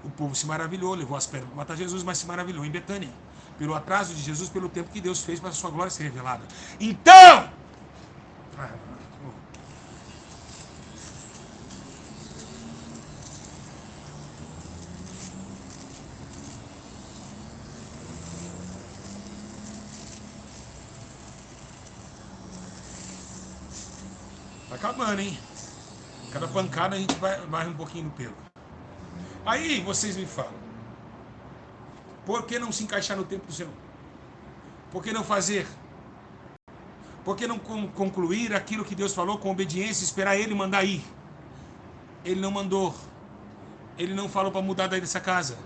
O povo se maravilhou, levou as pedras para matar Jesus, mas se maravilhou em Betânia. Pelo atraso de Jesus, pelo tempo que Deus fez para a sua glória ser revelada. Então... Tá acabando, hein? Cada pancada a gente vai um pouquinho no pelo. Aí vocês me falam: Por que não se encaixar no tempo do Senhor? Por que não fazer? Por que não concluir aquilo que Deus falou com obediência, esperar Ele mandar ir? Ele não mandou. Ele não falou para mudar daí dessa casa.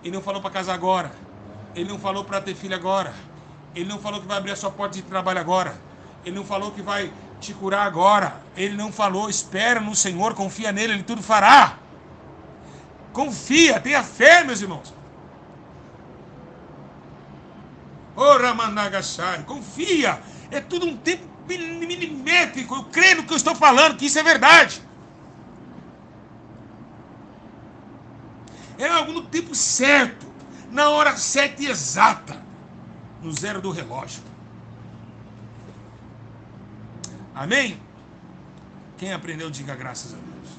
Ele não falou para casar agora. Ele não falou para ter filho agora. Ele não falou que vai abrir a sua porta de trabalho agora. Ele não falou que vai te curar agora. Ele não falou, espera no Senhor, confia nele, Ele tudo fará. Confia, tenha fé, meus irmãos. Ramandagachai, confia. É tudo um tempo milimétrico. Eu creio no que eu estou falando, que isso é verdade. É algo no tempo certo, na hora certa e exata, no zero do relógio. Amém? Quem aprendeu, diga graças a Deus.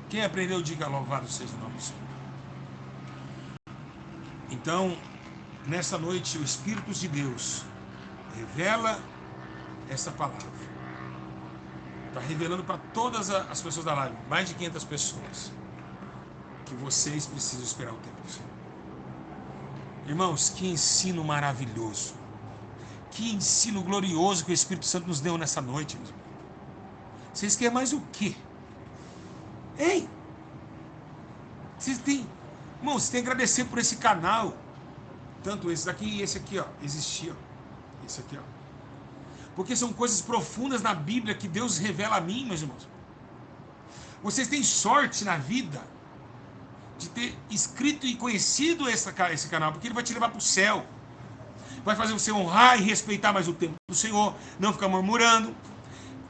Quem aprendeu, diga louvado seja o nome do Senhor. Então, nessa noite, o Espírito de Deus revela essa palavra. Está revelando para todas as pessoas da live, mais de 500 pessoas, que vocês precisam esperar o tempo do Senhor. Irmãos, que ensino maravilhoso. Que ensino glorioso que o Espírito Santo nos deu nessa noite. Vocês querem mais o quê? Ei! Vocês têm... Irmãos, vocês têm que agradecer por esse canal. Tanto esse daqui e esse aqui, ó. Existia, ó. Esse aqui, ó. Porque são coisas profundas na Bíblia que Deus revela a mim, meus irmãos. Vocês têm sorte na vida de ter escrito e conhecido esse canal, porque ele vai te levar para o céu. Vai fazer você honrar e respeitar mais o tempo do Senhor, não ficar murmurando.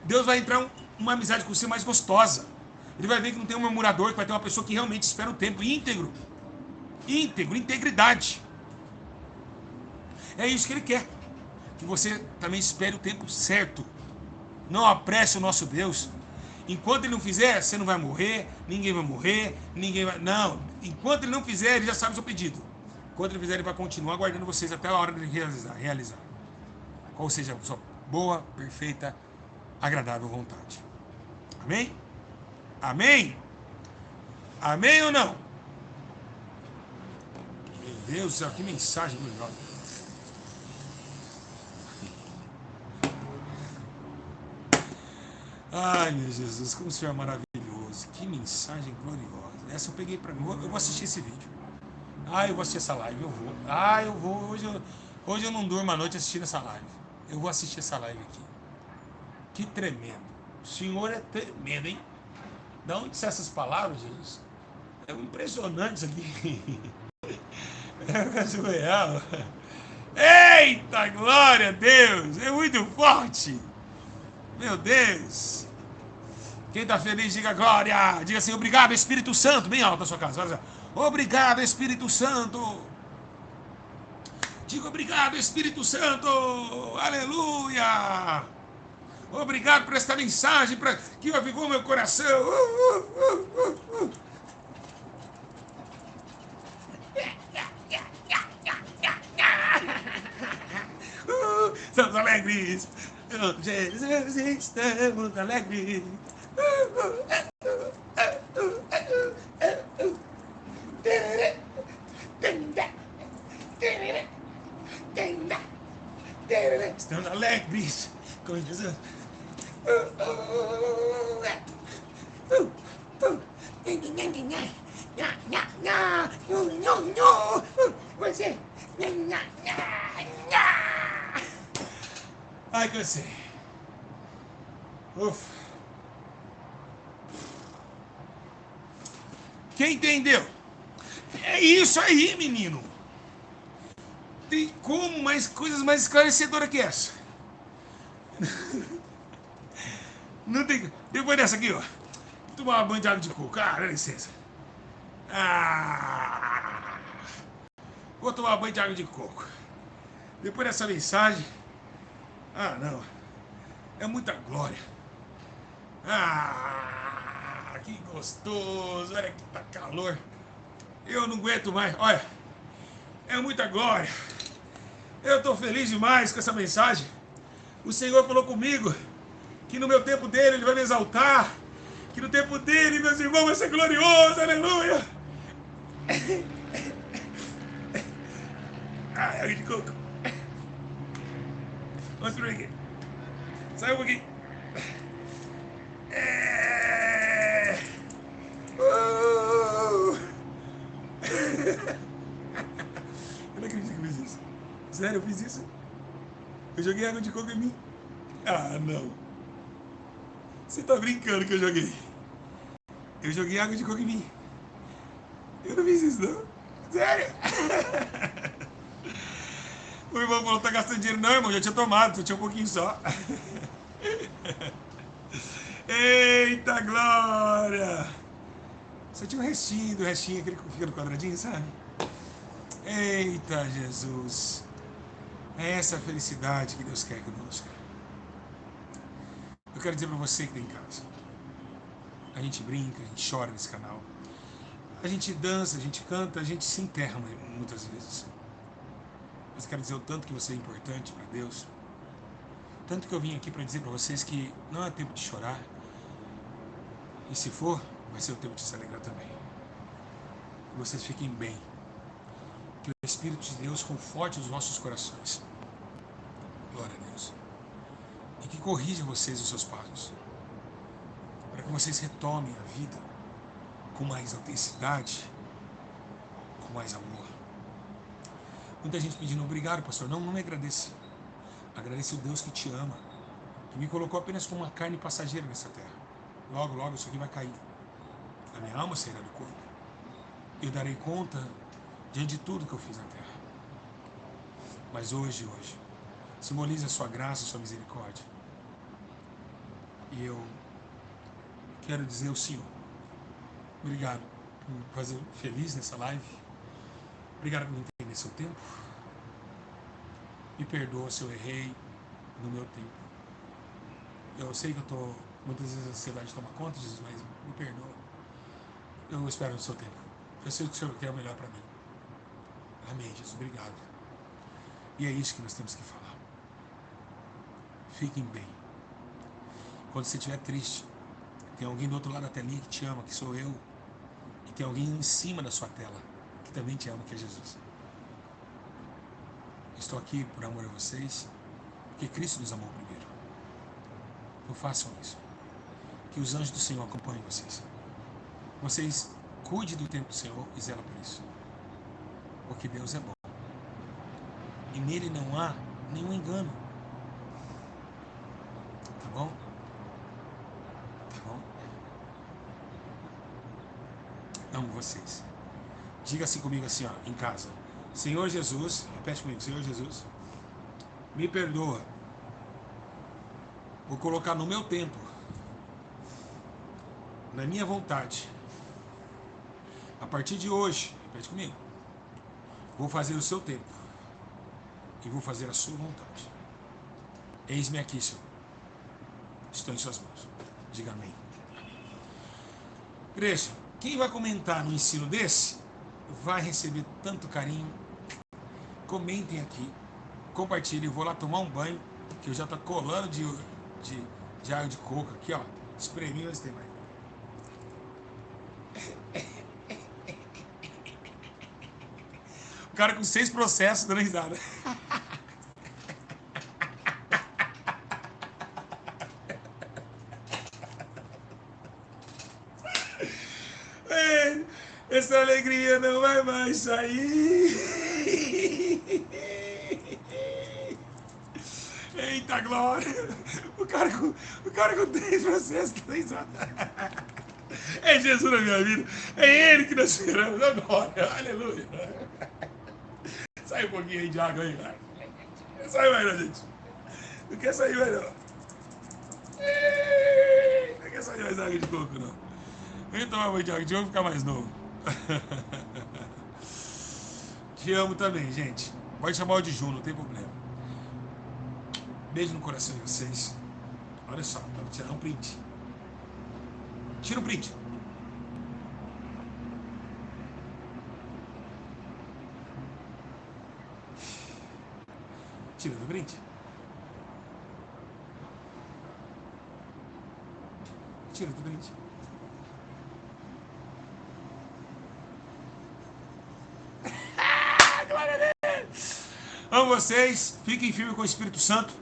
Deus vai entrar uma amizade com você mais gostosa. Ele vai ver que não tem um murmurador, que vai ter uma pessoa que realmente espera o tempo, íntegro. Íntegro, integridade. É isso que Ele quer. Que você também espere o tempo certo. Não apresse o nosso Deus. Enquanto Ele não fizer, você não vai morrer, ninguém vai morrer, ninguém vai... Não, enquanto Ele não fizer, Ele já sabe o seu pedido. Enquanto Ele fizer, Ele vai continuar aguardando vocês até a hora de realizar. Qual seja a sua boa, perfeita, agradável vontade. Amém? Amém? Amém ou não? Meu Deus do céu, que mensagem gloriosa. Ai, meu Jesus, como o Senhor é maravilhoso. Que mensagem gloriosa. Essa eu peguei pra mim. Eu vou assistir esse vídeo. Eu vou assistir essa live, eu vou. Eu vou. Hoje eu não durmo a noite assistindo essa live. Eu vou assistir essa live aqui. Que tremendo. O Senhor é tremendo, hein? De onde são essas palavras, Jesus? É impressionante isso aqui. É surreal. Eita, glória a Deus! É muito forte. Meu Deus! Quem está feliz, diga glória! Diga assim, obrigado, Espírito Santo. Bem alto na sua casa. Olha só. Obrigado, Espírito Santo. Diga obrigado, Espírito Santo. Aleluia! Obrigado por esta mensagem que avivou meu coração. Estamos alegres. Jesus, estamos alegres. Estamos alegres com Jesus. Você. Ai, cansei. Ufa. Quem entendeu? É isso aí, menino. Tem como mais coisas mais esclarecedoras que essa? Não tem. Depois dessa aqui, ó. Vou tomar uma banho de água de coco. Dá licença. Vou tomar uma banho de água de coco. Depois dessa mensagem. Não. É muita glória. Que gostoso. Olha que tá calor. Eu não aguento mais. Olha. É muita glória. Eu tô feliz demais com essa mensagem. O Senhor falou comigo que no meu tempo dele Ele vai me exaltar. Que no tempo dele, meus irmãos, vai ser glorioso. Aleluia. Ai, água de coco. Vamos por aqui. Sai um pouquinho. Eu não acredito que eu fiz isso. Sério, eu fiz isso? Eu joguei água de coco em mim? Ah, não. Você tá brincando que eu joguei. Eu joguei água de coco em mim. Eu não fiz isso, não. Sério? O irmão falou, tá gastando dinheiro. Não, irmão, já tinha tomado, só tinha um pouquinho só. Eita, glória! Só tinha um restinho, aquele que fica no quadradinho, sabe? Eita, Jesus! É essa a felicidade que Deus quer conosco. Eu quero dizer para você que tem em casa. A gente brinca, a gente chora nesse canal. A gente dança, a gente canta, a gente se enterra muitas vezes. Mas eu quero dizer o tanto que você é importante para Deus. Tanto que eu vim aqui para dizer para vocês que não é tempo de chorar. E se for, vai ser o tempo de se alegrar também. Que vocês fiquem bem. Que o Espírito de Deus conforte os nossos corações. Glória a Deus. E que corrija vocês os seus passos. Para que vocês retomem a vida com mais autenticidade, com mais amor. Muita gente pedindo, obrigado, pastor. Não me agradeça. Agradeça o Deus que te ama, que me colocou apenas como uma carne passageira nessa terra. Logo, logo isso aqui vai cair. A minha alma sairá do corpo. Eu darei conta diante de tudo que eu fiz na terra. Mas hoje, simboliza a sua graça, a sua misericórdia. E eu quero dizer ao Senhor, obrigado por me fazer feliz nessa live. Obrigado por me entender seu tempo. Me perdoa se eu errei no meu tempo. Eu sei que eu estou, muitas vezes a ansiedade toma conta, Jesus, mas me perdoa. Eu espero no seu tempo. Eu sei que o Senhor quer o melhor para mim. Amém, Jesus. Obrigado. E é isso que nós temos que falar. Fiquem bem. Quando você estiver triste, tem alguém do outro lado da telinha que te ama, que sou eu. E tem alguém em cima da sua tela que também te ama, que é Jesus. Estou aqui por amor a vocês, porque Cristo nos amou primeiro. Não façam isso. Que os anjos do Senhor acompanhem vocês. Vocês cuidem do tempo do Senhor e zelem por isso. Porque Deus é bom. E nele não há nenhum engano. Tá bom? Tá bom? Amo vocês. Diga assim comigo assim, ó, em casa. Senhor Jesus, repete comigo, Senhor Jesus, me perdoa por colocar no meu tempo, na minha vontade. A partir de hoje, repete comigo, vou fazer o seu tempo e vou fazer a sua vontade. Eis-me aqui, Senhor. Estou em suas mãos. Diga amém. Igreja, quem vai comentar no ensino desse vai receber tanto carinho. Comentem aqui, compartilhem. Eu vou lá tomar um banho, que eu já tô colando de água de coco aqui, ó. Espremi, mas tem mais. O cara com 6 processos dando risada. Essa alegria não vai mais sair. Eita glória! O cara com 3 processos dando risada. É Jesus na minha vida. É Ele que nós esperamos agora. Aleluia. Sai um pouquinho aí de água aí, cara. Não sai mais não, gente. Não quer sair mais não. Não quer sair mais água de coco, não. Vem tomar banho de água de coco e ficar mais novo. Te amo também, gente. Pode chamar o de Ju, não tem problema. Beijo no coração de vocês. Olha só, vou tirar um print. Tira um print. Tira do print. Tira do print. Glória a Deus! Amo vocês. Fiquem firmes com o Espírito Santo.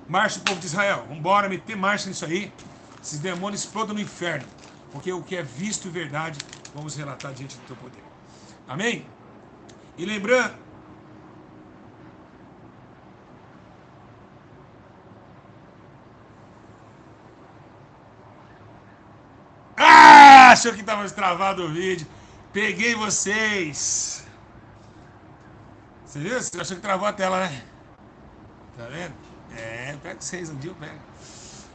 Marcha o povo de Israel. Vamos embora meter marcha nisso aí. Esses demônios explodam no inferno. Porque o que é visto e verdade, vamos relatar diante do teu poder. Amém? E lembrando... Achou que estava travado o vídeo. Peguei vocês. Você viu? Você achou que travou a tela, né? Tá vendo? Eu pego vocês, um dia eu pego.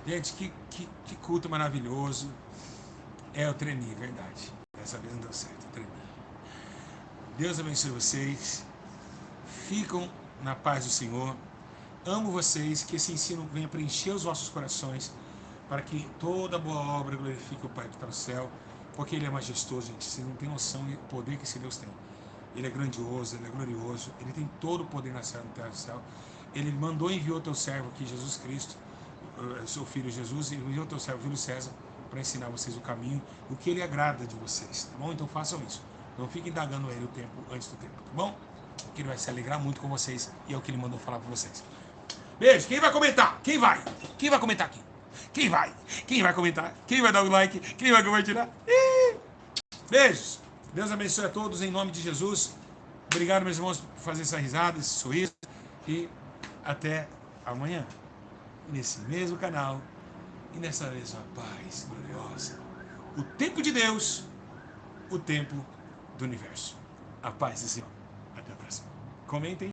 Gente, que culto maravilhoso. Eu tremi, verdade. Dessa vez não deu certo, eu tremi. Deus abençoe vocês. Ficam na paz do Senhor. Amo vocês, que esse ensino venha preencher os vossos corações, para que toda boa obra glorifique o Pai que está no céu, porque Ele é majestoso, gente. Vocês não têm noção do poder que esse Deus tem. Ele é grandioso, Ele é glorioso, Ele tem todo o poder na terra e no céu. Ele mandou e enviou o teu servo aqui, Jesus Cristo, seu filho Jesus, e enviou o teu servo, Júlio César, para ensinar vocês o caminho, o que Ele agrada de vocês, tá bom? Então façam isso. Não fiquem indagando Ele o tempo antes do tempo, tá bom? Que Ele vai se alegrar muito com vocês, e é o que Ele mandou falar para vocês. Beijo. Quem vai comentar? Quem vai? Quem vai comentar aqui? Quem vai? Quem vai comentar? Quem vai dar o like? Quem vai compartilhar? Beijos. Deus abençoe a todos em nome de Jesus. Obrigado, meus irmãos, por fazer essa risada, esse sorriso. E até amanhã. Nesse mesmo canal. E nessa mesma paz gloriosa. O tempo de Deus. O tempo do universo. A paz do Senhor. Até a próxima. Comentem.